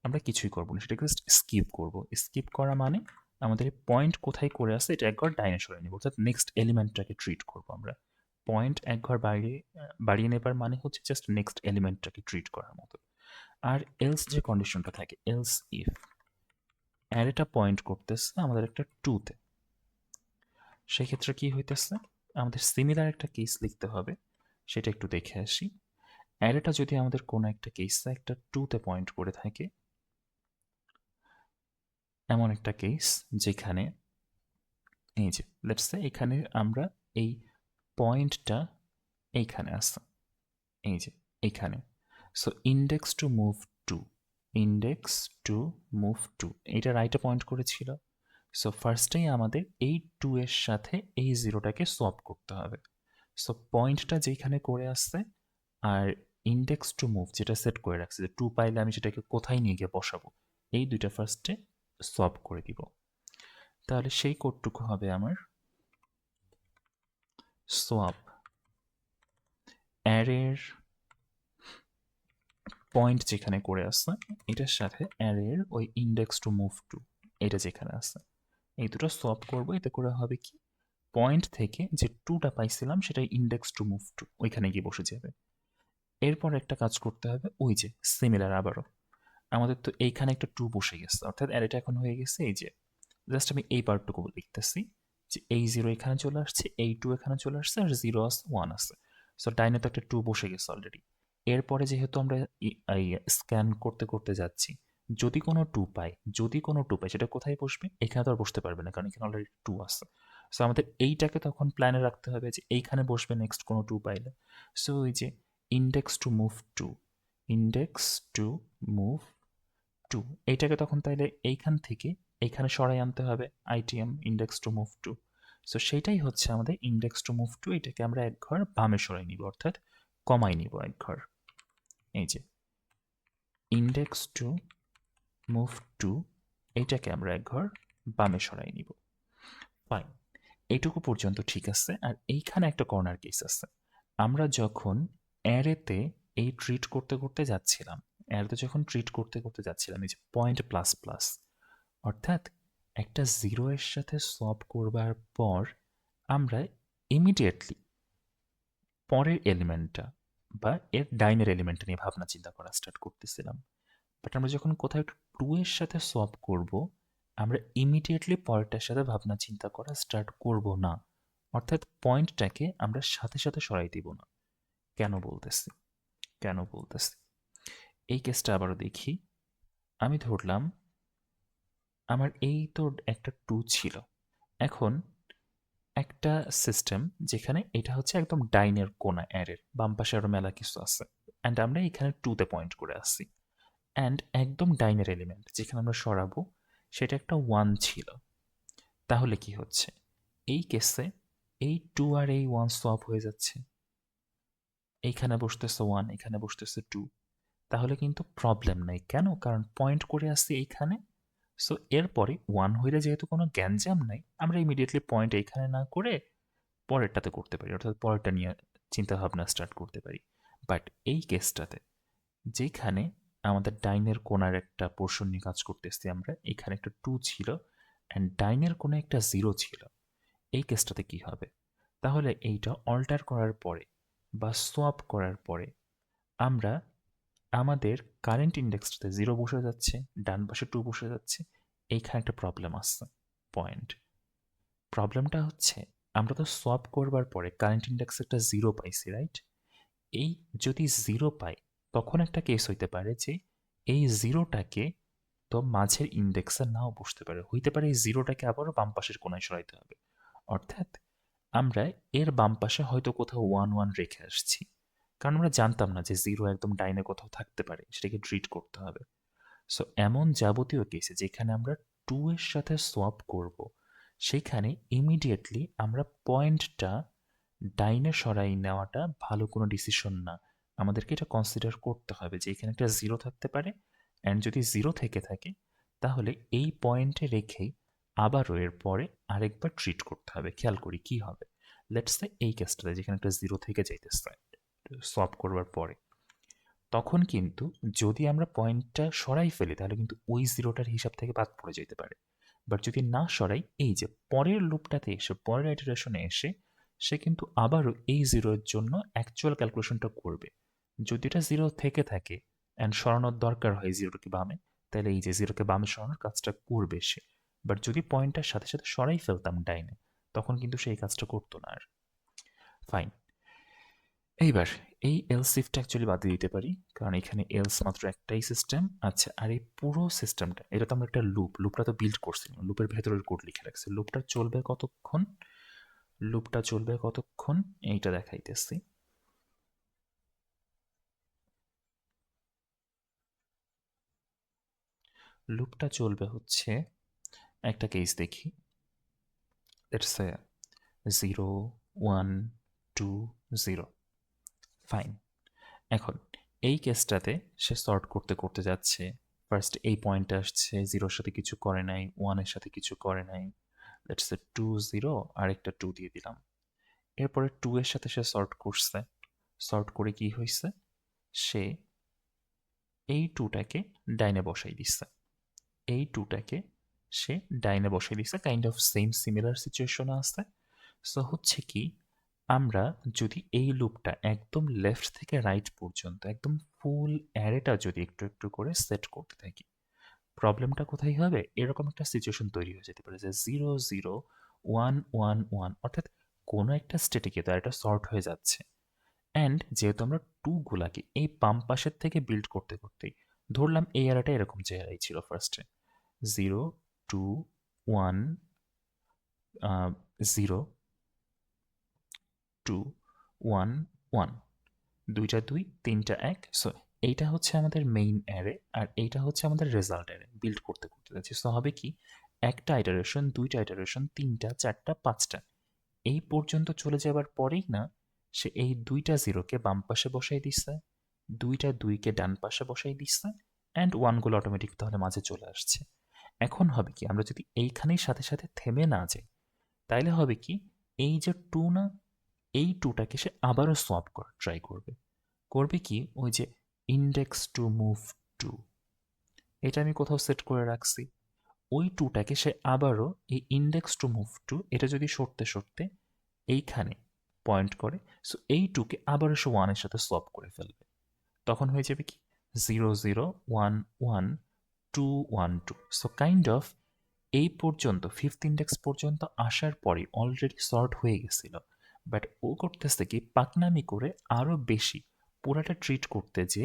আমরা কিছুই করব না, সেটাকে জাস্ট স্কিপ করব। স্কিপ করা মানে আমাদের পয়েন্ট কোথায় করে আসছে এটা একবার ডাইনে সরিয়ে নেব, অর্থাৎ নেক্সট এলিমেন্টটাকে ট্রিট করব আমরা। পয়েন্ট এক ঘর বাড়িয়ে নেবার মানে হচ্ছে জাস্ট নেক্সট এলিমেন্টটাকে ট্রিট করার মতো। আর এলস যে কন্ডিশনটা থাকে, এলস ইফ অ্যারেটা পয়েন্ট করতেছে আমাদের একটা 2-তে, সেক্ষেত্রে কি হইতেছে, আমাদের সিমিলার একটা কেস লিখতে হবে, সেটা একটু দেখে আসি। অ্যারেটা যদি আমাদের কোনো একটা কেসে একটা 2-তে পয়েন্ট করে থাকে, এমন একটা কেস যেখানে এই যে লেটস সে এখানে আমরা এই পয়েন্টটা এইখানে আছে, এই যে এইখানে, so index to move 2, index to move 2 এটা রাইটে পয়েন্ট করেছিল, সো ফার্স্টেই আমাদের এই 2 এর সাথে এই 0টাকে সোয়াপ করতে হবে। সো পয়েন্টটা যেখানে করে আসছে আর ইন্ডেক্স টু মুভ যেটা সেট করে রাখছে যে 2 পাইলে আমি সেটাকে কোথায় নিয়ে গিয়ে বসাবো, এই দুইটা ফার্স্টে সোয়াপ করে দিব। তাহলে সেই কোডটুকু হবে আমার সোয়াপ অ্যারের পয়েন্ট যেখানে করে আসছে এটার সাথে অ্যারের ওই ইন্ডেক্স টু মুভ 2 এটা যেখানে আছে, এই দুটো সোয়াপ করবো, এতে করে হবে কি পয়েন্ট থেকে যে 2টা পাইছিলাম সেটা ইন্ডেক্স টু মুভ 2 ওইখানে গিয়ে বসে যাবে। এরপর একটা কাজ করতে হবে, ওই যে সিমিলার আবারও আমাদের তো এইখানে একটা 2 বসে গেছে, অর্থাৎ অ্যারেটা এখন হয়ে গেছে এই যে, জাস্ট আমি এই পার্টটুকু লিখতেছি যে এই 0 এখানে চলে আসছে, এই 2 এখানে চলে আসছে, আর 0 আছে, 1 আছে, সো ডাইনে তো একটা 2 বসে গেছে অলরেডি। এরপরে যেহেতু আমরা এই স্ক্যান করতে করতে যাচ্ছি যদি কোনো টু পাই সেটা কোথায় বসবে? এখানে তো আর বসতে পারবে না, কারণ এখানে অলরেডি টু আছে। সো আমাদের এইটাকে তখন প্ল্যানে রাখতে হবে যে এইখানে বসবে নেক্সট কোনো টু পাইলে। সো ওই যে index to move two, index to move two, এইটাকে তখন তাইলে এইখান থেকে এইখানে সরাই আনতে হবে, ITM index to move two. So সেইটাই হচ্ছে আমাদের ইন্ডেক্স টু মুভ টু। এটাকে আমরা এক ঘর বামে সরাই নিব, অর্থাৎ কমাই নিব এক ঘর। এই যে ইন্ডেক্স টু মুভ টু, এইটাকে আমরা এক ঘর বামে সরাই নিব। ফাইন, এইটুকু পর্যন্ত ঠিক আছে। আর এইখানে একটা কর্নার কেস আছে। আমরা যখন অ্যারেতে এই ট্রিট করতে করতে যাচ্ছিলাম, অ্যারেতে যখন ট্রিট করতে করতে যাচ্ছিলাম, এই যে পয়েন্ট প্লাস প্লাস, অর্থাৎ একটা জিরো এর সাথে সোয়াপ করবার পর আমরা ইমিডিয়েটলি পরের এলিমেন্টটা বা এর ডাইনের এলিমেন্টটা নিয়ে ভাবনা চিন্তা করা স্টার্ট করতেছিলাম। বাট আমরা যখন কোথাও একটু টু এর সাথে সোয়াপ করব, আমরা ইমিডিয়েটলি পরেরটার সাথে ভাবনা চিন্তা করা স্টার্ট করব না, অর্থাৎ পয়েন্টটাকে আমরা সাথে সাথে সরাই দিব না। কেন বলতেছি? কেন বলতেছি এই কেসটা আবারও দেখি। আমি ধরলাম আমার এই তো একটা টু ছিল। এখন একটা সিস্টেম যেখানে এটা হচ্ছে একদম ডাইনের কোনা, অ্যারের বাম পাশে আরো মেলা কিছু আছে, অ্যান্ড আমরা এখানে টুতে পয়েন্ট করে আসছি। অ্যান্ড একদম ডাইনের এলিমেন্ট যেখানে আমরা সরাবো সেটা একটা ওয়ান ছিল। তাহলে কি হচ্ছে? এই কেসে এই টু আর এই ওয়ান সোয়াপ হয়ে যাচ্ছে, এইখানে বসতেছে ওয়ান, এখানে বসতেছে টু। তাহলে কিন্তু প্রবলেম নাই। কেন? কারণ পয়েন্ট করে আসছি এইখানে। সো এরপরে ওয়ান হইলে যেহেতু কোনো গ্যাঞ্জাম নাই, আমরা ইমিডিয়েটলি পয়েন্ট এইখানে না করে পরেরটাতে করতে পারি, অর্থাৎ পরেরটা নিয়ে চিন্তা ভাবনা স্টার্ট করতে পারি। বাট এই কেসটাতে যেখানে আমাদের ডাইনের কোনার একটা পোর্শন নিয়ে কাজ করতেছি আমরা, এখানে একটা টু ছিল অ্যান্ড ডাইনের কোণে একটা জিরো ছিল, এই কেসটাতে কি হবে? তাহলে এইটা অল্টার করার পরে বা সোয়াপ করার পরে আমরা আমাদের কারেন্ট ইন্ডেক্সটাতে জিরো বসে যাচ্ছে, ডান পাশে টু বসে যাচ্ছে। এইখানে একটা প্রবলেম আসছে। পয়েন্ট প্রবলেমটা হচ্ছে আমরা তো সোয়াপ করবার পরে কারেন্ট ইন্ডেক্স একটা জিরো পাইছি, রাইট? এই যদি জিরো পাই, তখন একটা কেস হইতে পারে যে এই জিরোটাকে তো মাঝের ইন্ডেক্সে নাও বসতে পারে, হইতে পারে এই জিরোটাকে আবারও বাম পাশের কোনায় সরাইতে হবে। অর্থাৎ আমরা এর বাম পাশে হয়তো কোথাও ওয়ান ওয়ান রেখে আসছি, কারণ আমরা জানতাম না যে জিরো একদম ডাইনে কোথাও থাকতে পারে, সেটাকে ট্রিট করতে হবে। সো এমন যাবতীয় কেসে যেখানে আমরা টু এর সাথে সোয়াপ করব, সেখানে ইমিডিয়েটলি আমরা পয়েন্টটা ডাইনে সরাই নেওয়াটা ভালো কোনো ডিসিশন না। আমাদেরকে এটা কনসিডার করতে হবে যে এখানে একটা জিরো থাকতে পারে, অ্যান্ড যদি জিরো থেকে থাকে তাহলে এই পয়েন্টে রেখেই আবারও এর পরে আরেকবার ট্রিট করতে হবে। খেয়াল করি কি হবে। লেটস সে এই কেসটাতে যেখানে একটা জিরো থেকে যাইতেছে সোয়াপ করবার পরে, তখন কিন্তু যদি আমরা পয়েন্টটা সরাই ফেলি তাহলে কিন্তু ওই জিরোটার হিসাব থেকে বাদ পড়ে যেতে পারে। বাট যদি না সরাই, এই যে পরের লুপটাতে এসে পরের ইটারেশনে এসে সে কিন্তু আবারও এই জিরোর জন্য অ্যাকচুয়াল ক্যালকুলেশনটা করবে। যদি এটা জিরো থেকে থাকে অ্যান্ড সরানোর দরকার হয় জিরোকে বামে, তাহলে এই যে জিরোকে বামে সরানোর কাজটা করবে সে। বাট যদি পয়েন্টটার সাথে সাথে সরাই ফেলতাম ডাইনে, তখন কিন্তু সেই কাজটা করতো না আর। ফাইন, এইবার এই এলস ইফটা অ্যাকচুয়ালি বাদ দিয়ে দিতে পারি, কারণ এখানে এলস মাত্র একটাই সিস্টেম। আচ্ছা, আর এই পুরো সিস্টেমটা, এটা তো আমরা একটা লুপটা তো বিল্ড করছিলাম, লুপের ভেতরের কোড লিখে রাখছি। লুপটা চলবে কতক্ষণ? লুপটা চলবে কতক্ষণ এইটা দেখাইতেছি। লুপটা চলবে হচ্ছে, একটা কেস দেখি, লেটস সে 0 1 2 0। ফাইন, এখন এই কেসটাতে সে সর্ট করতে করতে যাচ্ছে। ফার্স্ট এই পয়েন্টে আসছে, জিরোর সাথে কিছু করে নাই, ওয়ানের সাথে কিছু করে নাই। লেটস সে 2 0 আর একটা 2 দিয়ে দিলাম। এরপরে 2 এর সাথে সে সর্ট করছে। সর্ট করে কি হয়েছে? সে এই 2টাকে ডাইনে বসাই দিচ্ছে। এই 2টাকে সে ডাইনে বসাই দিচ্ছে, কাইন্ড অফ সেম সিমিলার সিচুয়েশনে আছে। সো হচ্ছে কি, আমরা যদি এই লুপটা একদম লেফট থেকে রাইট পর্যন্ত একদম ফুল অ্যারেটা যদি একটু একটু করে সেট করতে থাকি, প্রবলেমটা কোথায় হবে? এরকম একটা সিচুয়েশন তৈরি হয়ে যেতে পারে যে 0 0 1 1 1, অর্থাৎ কোনো একটা স্টেটে গিয়ে তো এটা সর্ট হয়ে যাচ্ছে। অ্যান্ড যেহেতু আমরা টু গুলাকে এই বাম পাশের থেকে বিল্ড করতে করতেই ধরলাম এই অ্যারেটা এরকম চেহারাই ছিল ফার্স্টে, 0 2 1 0 2 1 1, দুইটা 2 তিনটা 1। সো এইটা হচ্ছে আমাদের মেইন অ্যারে, আর এইটা হচ্ছে আমাদের রেজাল্ট অ্যারে বিল্ড করতে করতে যাচ্ছি। সো হবে কি, একটা আইটারেশন, দুইটা আইটারেশন, তিনটা, চারটা, পাঁচটা, এই পর্যন্ত চলে যাবার পরেই না সে এই দুইটা জিরোকে বাম পাশে বসাই দিচ্ছে, দুইটা দুইকে ডান পাশে বসাই দিচ্ছে, অ্যান্ড ওয়ানগুলো অটোমেটিক তাহলে মাঝে চলে আসছে। এখন হবে কি, আমরা যদি এইখানেই সাথে সাথে থেমে না যাই, তাইলে হবে কি, এই যে টু না, এই টুটাকে সে আবারও সোয়াপ করার ট্রাই করবে। করবে কি, ওই যে ইন্ডেক্স টু মুভ টু, এটা আমি কোথাও সেট করে রাখছি, ওই টুটাকে সে আবারও এই ইন্ডেক্স টু মুভ টু, এটা যদি সরতে সরতে এইখানে পয়েন্ট করে, সো এই টুকে আবারও সে ওয়ানের সাথে সোয়াপ করে ফেলবে। তখন হয়ে যাবে কি, 0 0 1 1 2 1 2। সো কাইন্ড অফ এই পর্যন্ত ফিফথ ইন্ডেক্স পর্যন্ত আসার পরে অলরেডি সর্ট হয়ে গেছিল, বাট ও করতেছে কি, পাকনামি করে আরও বেশি পুরাটা ট্রিট করতে যে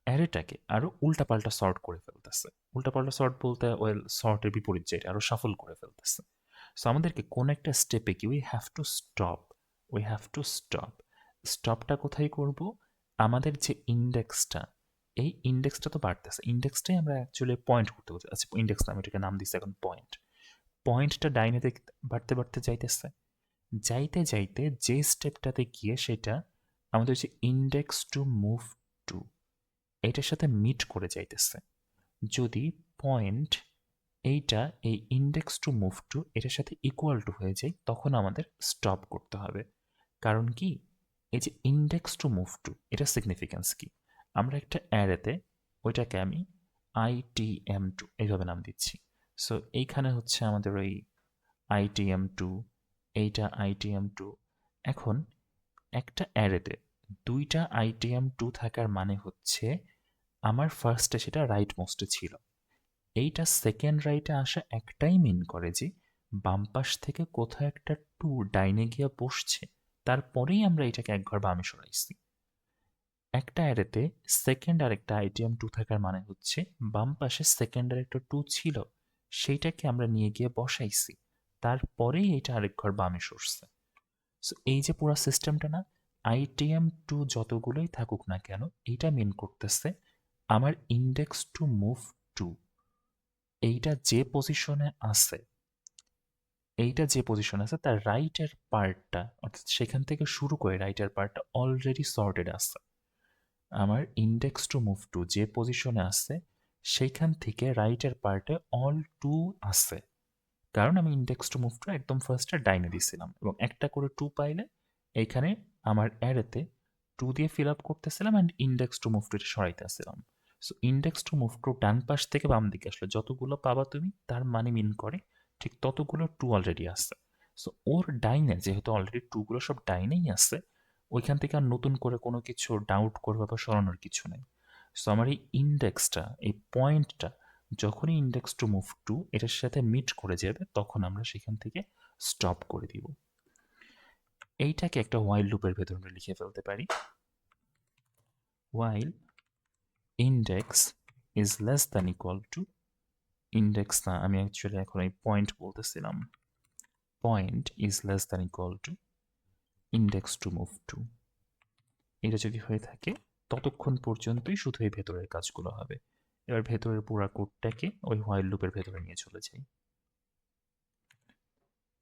অ্যারেটাকে আরও উল্টাপাল্টা সর্ট করে ফেলতেছে। উল্টাপাল্টা সর্ট বলতে ওয়েল সর্টের বিপরীত যেটা, আরও সাফল করে ফেলতেছে। সো আমাদেরকে কোন একটা স্টেপে কি we have to stop, we have to stop. স্টপটা কোথায় করব, আমাদের যে ইন্ডেক্সটা, এই ইন্ডেক্সটা তো বাড়তেছে, ইন্ডেক্সটাই আমরা অ্যাকচুয়ালি পয়েন্ট করতে বলছি। আচ্ছা ইন্ডেক্স নাম, এটাকে নাম দিচ্ছি এখন পয়েন্ট। পয়েন্টটা ডাইনে বাড়তে বাড়তে যাইতেছে, যাইতে যাইতে যে স্টেপটাতে গিয়ে সেটা আমাদের যে ইন্ডেক্স টু মুভ টু, এটার সাথে মিট করে যাইতেছে। যদি পয়েন্ট এইটা এই ইন্ডেক্স টু মুভ টু এটার সাথে ইকুয়াল টু হয়ে যায়, তখন আমাদের স্টপ করতে হবে। কারণ কি, এই যে ইন্ডেক্স টু মুভ টু, এটা সিগনিফিক্যান্স কি, আমরা একটা অ্যারেতে ওইটাকে আমি ITM2 এইভাবে নাম দিচ্ছি। সো এইখানে হচ্ছে আমাদের ওই ITM2, এইটা ITM2। এখন একটা অ্যারেতে দুইটা ITM2 থাকার মানে হচ্ছে আমার ফার্স্টে সেটা রাইট মোস্টে ছিল, এইটা সেকেন্ড রাইটে আসা একটাই মিন করে যে বাম পাশ থেকে কোথাও একটা টু ডাইনে গিয়ে বসছে, তারপরেই আমরা এটাকে এক ঘর বামে সরাইছি। একটা অ্যারেতে সেকেন্ড আর একটা ITM2 থাকার মানে হচ্ছে বাম পাশে সেকেন্ড আর একটা টু ছিল, সেইটাকে আমরা নিয়ে গিয়ে বসাইছি, তারপরেই এটা আরেক ঘর বামে সরছে। সো এই যে পুরো সিস্টেমটা না, ITM2 যতগুলোই থাকুক না কেন, এইটা মিন করতেছে আমার ইন্ডেক্স টু মুভ টু, এইটা যে পজিশনে আছে, এইটা যে পজিশনে আছে তার রাইটের পার্টটা, অর্থাৎ সেখান থেকে শুরু করে রাইটের পার্টটা অলরেডি সর্টেড আছে। আমার ইন্ডেক্স টু মুভ টু যে পজিশনে আছে, সেইখান থেকে রাইটের পার্টে অল টু আছে, কারণ আমি ইন্ডেক্স টু মুভ টু একদম ফার্স্টে ডাইনে দিছিলাম, এবং একটা করে টু পাইলে এইখানে আমার অ্যারেতে টু দিয়ে ফিল আপ করতেছিলাম and index to move two এটা সরাইতে আসছিলাম। So index to move two ডান পাশ থেকে বাম দিকে আসলে যতগুলো পাবা তুমি, তার মানে মিন করে ঠিক ততগুলো টু অলরেডি আছে। সো ওর ডাইনে যেহেতু অলরেডি টুগুলো সব ডাইনেই আছে, ওইখান থেকে আর নতুন করে কোনো কিছু ডাউট করবে বা সরানোর কিছু নেই। সো আমার এই ইন্ডেক্সটা, এই পয়েন্টটা যখনই ইন্ডেক্স টু মুভ টু এটার সাথে মিট করে যাবে, তখন আমরা সেখান থেকে স্টপ করে দিব। এইটাকে একটা ওয়াইল লুপের ভেতর আমরা লিখে ফেলতে পারি, while index is less than equal to, index না আমি অ্যাকচুয়ালি এখন এই পয়েন্ট বলতেছিলাম, point is less than equal to index to move two. এটা যদি হয়ে থাকে ততক্ষণ পর্যন্তই শুধু এই ভেতরের কাজগুলো হবে। এবার ভেতরের পুরো কোডটাকে ওই হোয়াইল লুপের ভেতরে নিয়ে চলে যাই।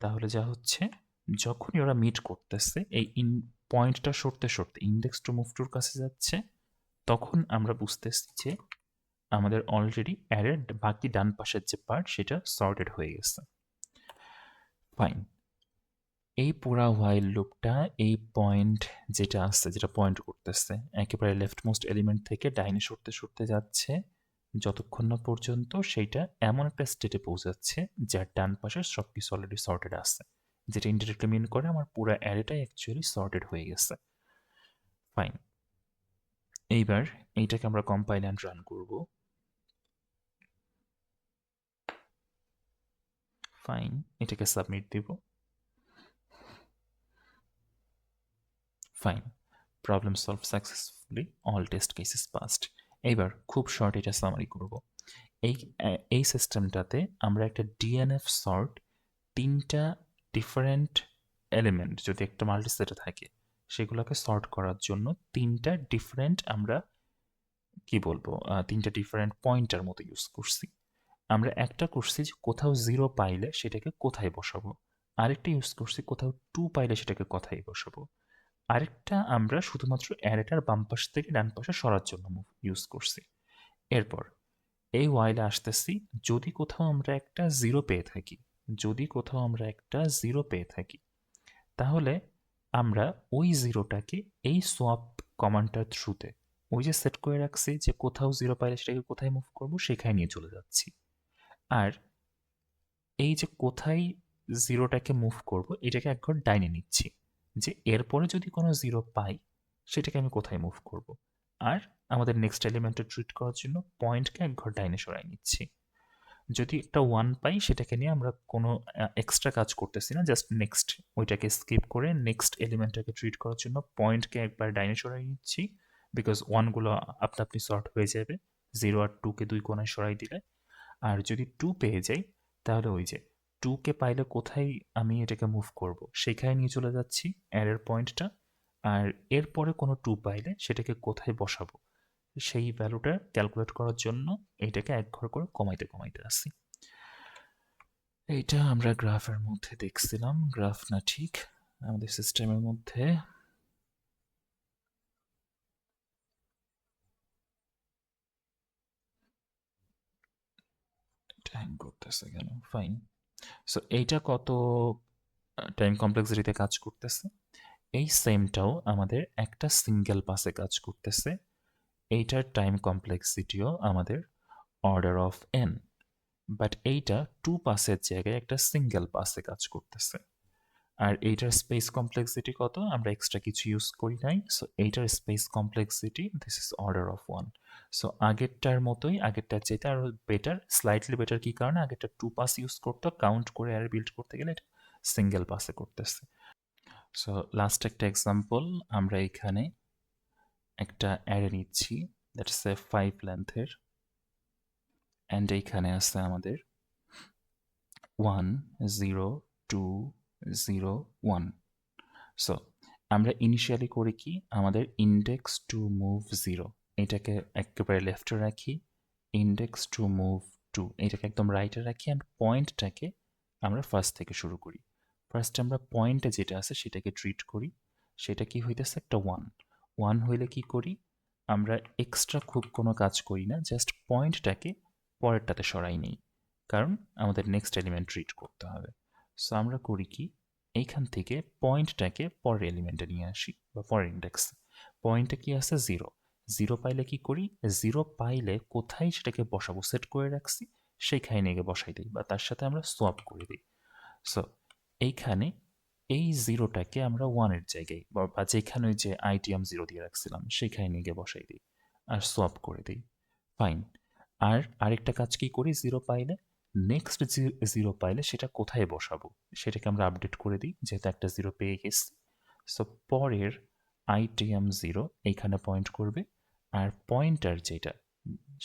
তাহলে যা হচ্ছে, যখনই ওরা মিট করতেছে এই পয়েন্টটা সরতে সরতে ইন্ডেক্স টু মুভ টুর কাছে যাচ্ছে, তখন আমরা বুঝতেছি যে আমাদের অলরেডি অ্যারের বাকি ডান পাশের যে পার্ট সেটা সর্টেড হয়ে গেছে। ফাইন, এই পুরা হোয়াইল লুপটা এই পয়েন্ট যেটা আসছে, যেটা পয়েন্ট করতেছে একেবারে লেফট মোস্ট এলিমেন্ট থেকে ডাইনে সরতে সরতে যাচ্ছে, যতক্ষণ না পর্যন্ত সেইটা এমন একটা স্টেটে পৌঁছাচ্ছে যার ডান পাশে সব কিছু অলরেডি সর্টেড আছে, যেটা ইনডিরেক্টলি মিন করে আমার পুরো অ্যারেটাই অ্যাকচুয়ালি সর্টেড হয়ে গেছে। ফাইন, এইবার এইটাকে আমরা কম্পাইল অ্যান্ড রান করব। ফাইন, এটাকে সাবমিট দিব। Fine, problem solved successfully, all test cases passed. এইবার খুব শর্ট এটা সামারি করব। এই এই সিস্টেমটাতে আমরা একটা ডিএনএফ সর্ট ৩টা ডিফারেন্ট এলিমেন্ট যদি একটা মাল্টিসেটে থাকে সেগুলোকে সর্ট করার জন্য ৩টা ডিফারেন্ট আমরা কি বলবো ৩টা ডিফারেন্ট পয়েন্টার মতো ইউজ করছি। আমরা একটা করছি যে কোথাও 0 পাইলে সেটাকে কোথায় বসাবো, আরেকটা ইউজ করছি কোথাও 2 পাইলে সেটাকে কোথায় বসাবো, আরেকটা আমরা শুধুমাত্র অ্যারেটার বাম পাশ থেকে ডান পাশে সরার জন্য ইউজ করছি। এরপর এই ওয়াইলে আসতেছি, যদি কোথাও আমরা একটা 0 পেয়ে থাকি, যদি কোথাও আমরা একটা 0 পেয়ে থাকি, তাহলে আমরা ওই 0টাকে এই সোয়াপ কমান্ডটার থ্রুতে ওই যে সেট করে রাখছি যে কোথাও 0 পাইলে সেটাকে কোথায় মুভ করব সেখানে নিয়ে চলে যাচ্ছি। আর এই যে কোথায় 0টাকে মুভ করব এটাকে এক ঘর ডাইনে নিচ্ছি, যে এরপরে যদি কোনো 0 পাই সেটাকে আমি কোথায় মুভ করব। আর আমাদের নেক্সট এলিমেন্টে ট্রিট করার জন্য পয়েন্টকে এক ঘর ডাইনে সরাই নিচ্ছি। যদি একটা 1 পাই সেটাকে নিয়ে আমরা কোনো এক্সট্রা কাজ করতেছি না, জাস্ট নেক্সট ওইটাকে স্কিপ করে নেক্সট এলিমেন্টটাকে ট্রিট করার জন্য পয়েন্টকে একবার ডাইনে সরাই নিচ্ছি, বিকজ 1গুলো আপনা আপনি সর্ট হয়ে যাবে 0 আর 2কে 2 কোণায় সরাই দিলে। আর যদি 2 পেয়ে যাই তাহলে ওই যে 2কে পাইলে কোথায় আমি এটাকে মুভ করব সেখানে নিয়ে চলে যাচ্ছি অ্যারের পয়েন্টটা। আর এরপরে কোনো 2 পাইলে সেটাকে কোথায় বসাবো সেই ভ্যালুটা ক্যালকুলেট করার জন্য এইটাকে এক ঘর করে কমাইতে কমাইতে আসি। এইটা আমরা গ্রাফের মধ্যে দেখছিলাম, গ্রাফ না ঠিক আমাদের সিস্টেমের মধ্যে। হ্যাং করতেছে কেন? ফাইন। সো এইটা কত টাইম কমপ্লেক্সিটিতে কাজ করতেছে, এই সেমটাও আমাদের একটা সিঙ্গেল পাসে কাজ করতেছে। এইটার টাইম কমপ্লেক্সিটিও আমাদের অর্ডার অফ এন, বাট এইটা 2 পাসের জায়গায় একটা সিঙ্গেল পাসে কাজ করতেছে। আর এইটার স্পেস কমপ্লেক্সিটি কত আমরা এক্সট্রা কিছু ইউজ করি নাই, সো এইটার space complexity this is order of 1। So আগেরটার মতোই, আগেরটার চাইতে আরও বেটার, স্লাইটলি বেটার। কি কারণে আগেরটা 2 পাস ইউজ করতো কাউন্ট করে আর বিল্ড করতে গেলে এটা সিঙ্গেল পাসে করতেছে। সো লাস্ট একটা এক্সাম্পল, আমরা এখানে একটা অ্যারে নিচ্ছি দ্যাটস এ 5 লেন্থের, অ্যান্ড এইখানে আছে আমাদের 1 0 2 0 1। সো আমরা ইনিশিয়ালি করি কি, আমাদের ইন্ডেক্স টু মুভ 0 এটাকে একেবারে লেফটে রাখি, ইন্ডেক্স টু মুভ 2 এটাকে একদম রাইটে রাখি, অ্যান্ড পয়েন্টটাকে আমরা ফার্স্ট থেকে শুরু করি। ফার্স্ট আমরা পয়েন্টে যেটা আছে সেটাকে ট্রিট করি, সেটা কি হইতেছে একটা 1। 1 হইলে কি করি, আমরা এক্সট্রা খুব কোনো কাজ করি না, জাস্ট পয়েন্টটাকে পরেরটাতে সরাই নেই, কারণ আমাদের নেক্সট এলিমেন্ট ট্রিট করতে হবে। সো আমরা করি কি, এইখান থেকে পয়েন্টটাকে পরের এলিমেন্টে নিয়ে আসি বা পরের ইন্ডেক্স। পয়েন্টে কি আছে 0, 0 পাইলে কি করি, 0 পাইলে কোথায় সেটাকে বসাবো সেট করে রাখছি সেইখানে নিয়ে বসাই দিই বা তার সাথে আমরা সোয়াপ করে দিই। সো এইখানে এই 0টাকে আমরা 1-এর জায়গায় বা যেখানে ওই যে আইটিএম 0 দিয়ে রাখছিলাম সেখানে নিয়ে গিয়ে বসাই দিই আর সোয়াপ করে দিই। ফাইন। আর আরেকটা কাজ কি করি, 0 পাইলে নেক্সট 0 পাইলে সেটা কোথায় বসাবো সেটাকে আমরা আপডেট করে দিই, যেহেতু একটা 0 পেয়ে গেছি। সো পরের আইটিএম 0 এইখানে পয়েন্ট করবে, আর পয়েন্টার যেটা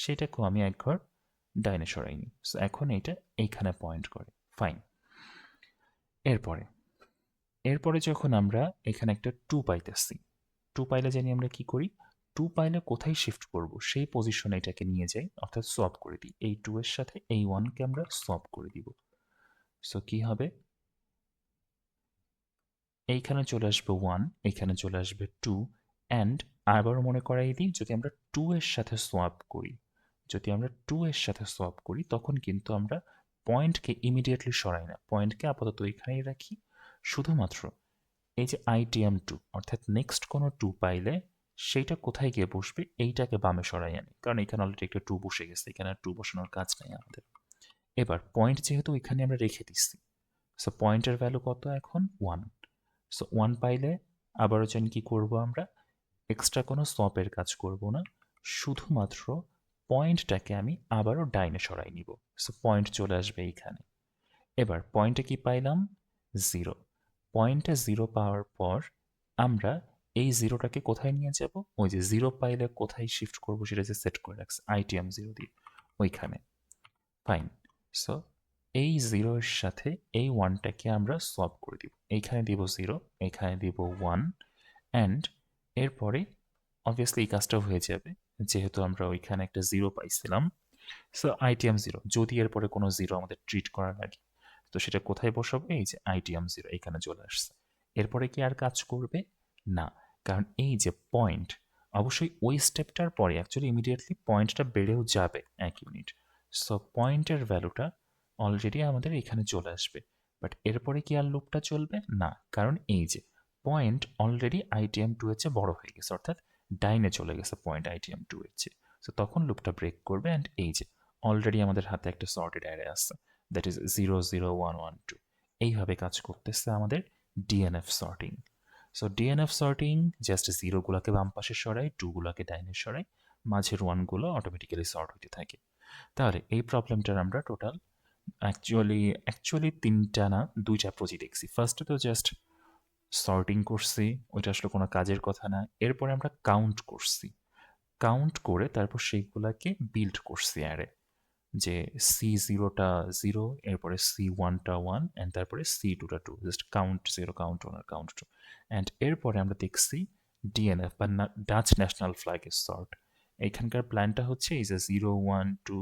সেটাকেও আমি এক ঘর ডাইনে সরাই নিই। সো এখন এইটা এইখানে পয়েন্ট করে। ফাইন। এরপরে এরপরে যখন আমরা এখানে একটা 2 পাইতেছি, 2 পাইলে জানি আমরা কি করি, 2 পাইলে কোথায় শিফট করব সেই পজিশনে এটাকে নিয়ে যাই, অর্থাৎ সোয়াপ করে দিই। এই 2 এর সাথে এই 1কে আমরা সোয়াপ করে দিব। সো কি হবে, এইখানে চলে আসবে 1, এইখানে চলে আসবে 2, অ্যান্ড আবারও মনে করাই দিই, যদি আমরা 2 এর সাথে সোয়াপ করি, যদি আমরা 2 এর সাথে সোয়াপ করি তখন কিন্তু আমরা পয়েন্টকে ইমিডিয়েটলি সরাই না, পয়েন্টকে আপাতত এখানেই রাখি। শুধুমাত্র এই যে আইটিএম 2 অর্থাৎ নেক্সট কোনো 2 পাইলে সেইটা কোথায় গিয়ে বসবে এইটাকে বামে সরাই আনি, কারণ এখানে অলরেডি একটা 2 বসে গেছে, এখানে আর 2 বসানোর কাজ নেই আমাদের। এবার পয়েন্ট যেহেতু এখানে আমরা রেখে দিচ্ছি, সো পয়েন্টের ভ্যালু কত এখন 1। সো 1 পাইলে আবারও জানি কি করব, আমরা এক্সট্রা কোনো সোয়াপের কাজ করব না, শুধুমাত্র পয়েন্টটাকে আমি আবারও ডাইনে সরাই নিব। সো পয়েন্ট চলে আসবে এইখানে। এবার পয়েন্টে কি পাইলাম 0, পয়েন্টে 0 পাওয়ার পর আমরা এই জিরোটাকে কোথায় নিয়ে যাব, ওই যে জিরো পাইলে কোথায় শিফট করবো সেটা যে সেট করে রাখছে আইটিএম জিরো দিয়ে ওইখানে। ফাইন। সো এই জিরোর সাথে এই ওয়ানটাকে আমরা সলভ করে দিব, এইখানে দিব জিরো, এইখানে দিব ওয়ান, অ্যান্ড এরপরে অবভিয়াসলি এই কাজটাও হয়ে যাবে যেহেতু আমরা ওইখানে একটা জিরো পাইছিলাম। সো আইটিএম জিরো, যদি এরপরে কোনো জিরো আমাদের ট্রিট করা লাগে তো সেটা কোথায় বসাবো, এই যে আইটিএম জিরো এখানে চলে আসছে। এরপরে কি আর কাজ করবে না, কারণ এই যে পয়েন্ট, অবশ্যই ওই স্টেপটার পরে অ্যাকচুয়ালি ইমিডিয়েটলি পয়েন্টটা বেড়েও যাবে 1 ইউনিট। সো পয়েন্টের ভ্যালুটা অলরেডি আমাদের এখানে চলে আসবে, বাট এরপরে কি আর লুপটা চলবে না, কারণ এই যে পয়েন্ট অলরেডি আইটিএম টু এর চেয়ে বড় হয়ে গেছে, অর্থাৎ ডাইনে চলে গেছে পয়েন্ট আইটিএম টু এর চেয়ে। সো তখন লুপটা ব্রেক করবে, অ্যান্ড এই যে অলরেডি আমাদের হাতে একটা সর্টেড অ্যারে আছে, দ্যাট ইজ 0 0 1 1 2। এইভাবে কাজ করতেছে আমাদের ডিএনএফ সর্টিং। সো ডিএনএফ সর্টিং জাস্ট জিরোগুলোকে বাম পাশে সরাই, টুগুলোকে ডাইনে সরাই, মাঝের ওয়ানগুলো অটোমেটিক্যালি সর্ট হতে থাকে। তাহলে এই প্রবলেমটার আমরা টোটাল অ্যাকচুয়ালি তিনটা না দুইটা প্রজি দেখছি। ফার্স্টে তো জাস্ট সর্টিং করছি, ওইটা আসলে কোনো কাজের কথা না। এরপরে আমরা কাউন্ট করছি, কাউন্ট করে তারপর সেইগুলাকে বিল্ড করছি অ্যারে, যে সি জিরোটা জিরো, এরপরে সি ওয়ানটা ওয়ান, অ্যান্ড তারপরে সি টুটা two, just count zero, count one আর কাউন্ট টু। অ্যান্ড এরপরে আমরা দেখছি ডিএনএফ বা ডাচ ন্যাশনাল ফ্ল্যাগের সর্ট। এইখানকার প্ল্যানটা হচ্ছে এই যে 0 1 2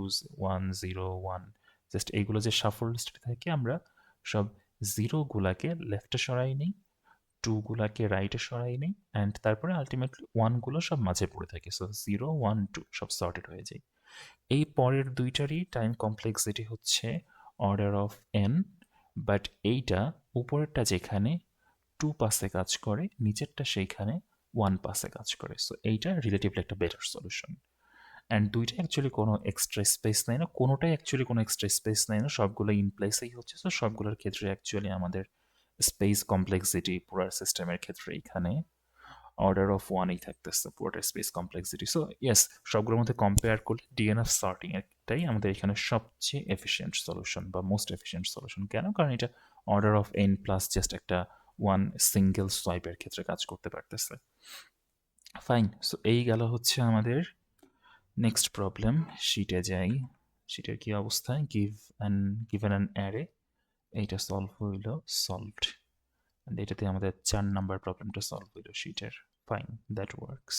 1 0 1, জাস্ট এইগুলো যে শাফল লিস্টে থাকে আমরা সব জিরোগুলাকে লেফটে সরাই নিই, টুগুলাকে রাইটে সরাই নিই, অ্যান্ড তারপরে আলটিমেটলি ওয়ানগুলো সব মাঝে পড়ে থাকে। সো 0 1 2 সব সর্টেড হয়ে যায়। এই পরের দুইটারই টাইম কমপ্লেক্সিটি হচ্ছে অর্ডার অফ এন, বাট এইটা উপরেরটা যেখানে 2 পাসে কাজ করে, নিচেরটা সেইখানে 1 পাসে কাজ করে। সো এইটা রিলেটিভলি একটা বেটার সলিউশন। অ্যান্ড দুইটা অ্যাকচুয়ালি কোনো এক্সট্রা স্পেস নেয় না, কোনোটাই অ্যাকচুয়ালি কোনো এক্সট্রা স্পেস নেয় না, সবগুলো ইন প্লেসেই হচ্ছে। সো সবগুলোর ক্ষেত্রে অ্যাকচুয়ালি আমাদের স্পেস কমপ্লেক্সিটি পুরার সিস্টেমের ক্ষেত্রে এখানে অর্ডার অফ ওয়ানই থাকতেছে পুরোটা স্পেস কমপ্লেক্সিটি। সো ইয়েস, সবগুলোর মধ্যে কম্পেয়ার করলে ডিএনএফ সর্টিং একটাই আমাদের এখানে সবচেয়ে এফিসিয়েন্ট সলিউশন বা মোস্ট এফিসিয়েন্ট সলিউশন। কেন? কারণ এটা order of N plus just একটা ওয়ান সিঙ্গেল সোয়াইপের ক্ষেত্রে কাজ করতে পারতেছে। ফাইন। সো এই গেল হচ্ছে আমাদের নেক্সট প্রবলেম। শিটে যাই, শিটের কি অবস্থা, গিভেন অ্যান অ্যারে, এইটা সলভ হইল, সলভড। এটাতে আমাদের 4 নাম্বার প্রবলেমটা সলভ হইল শিটের। Fine, that works.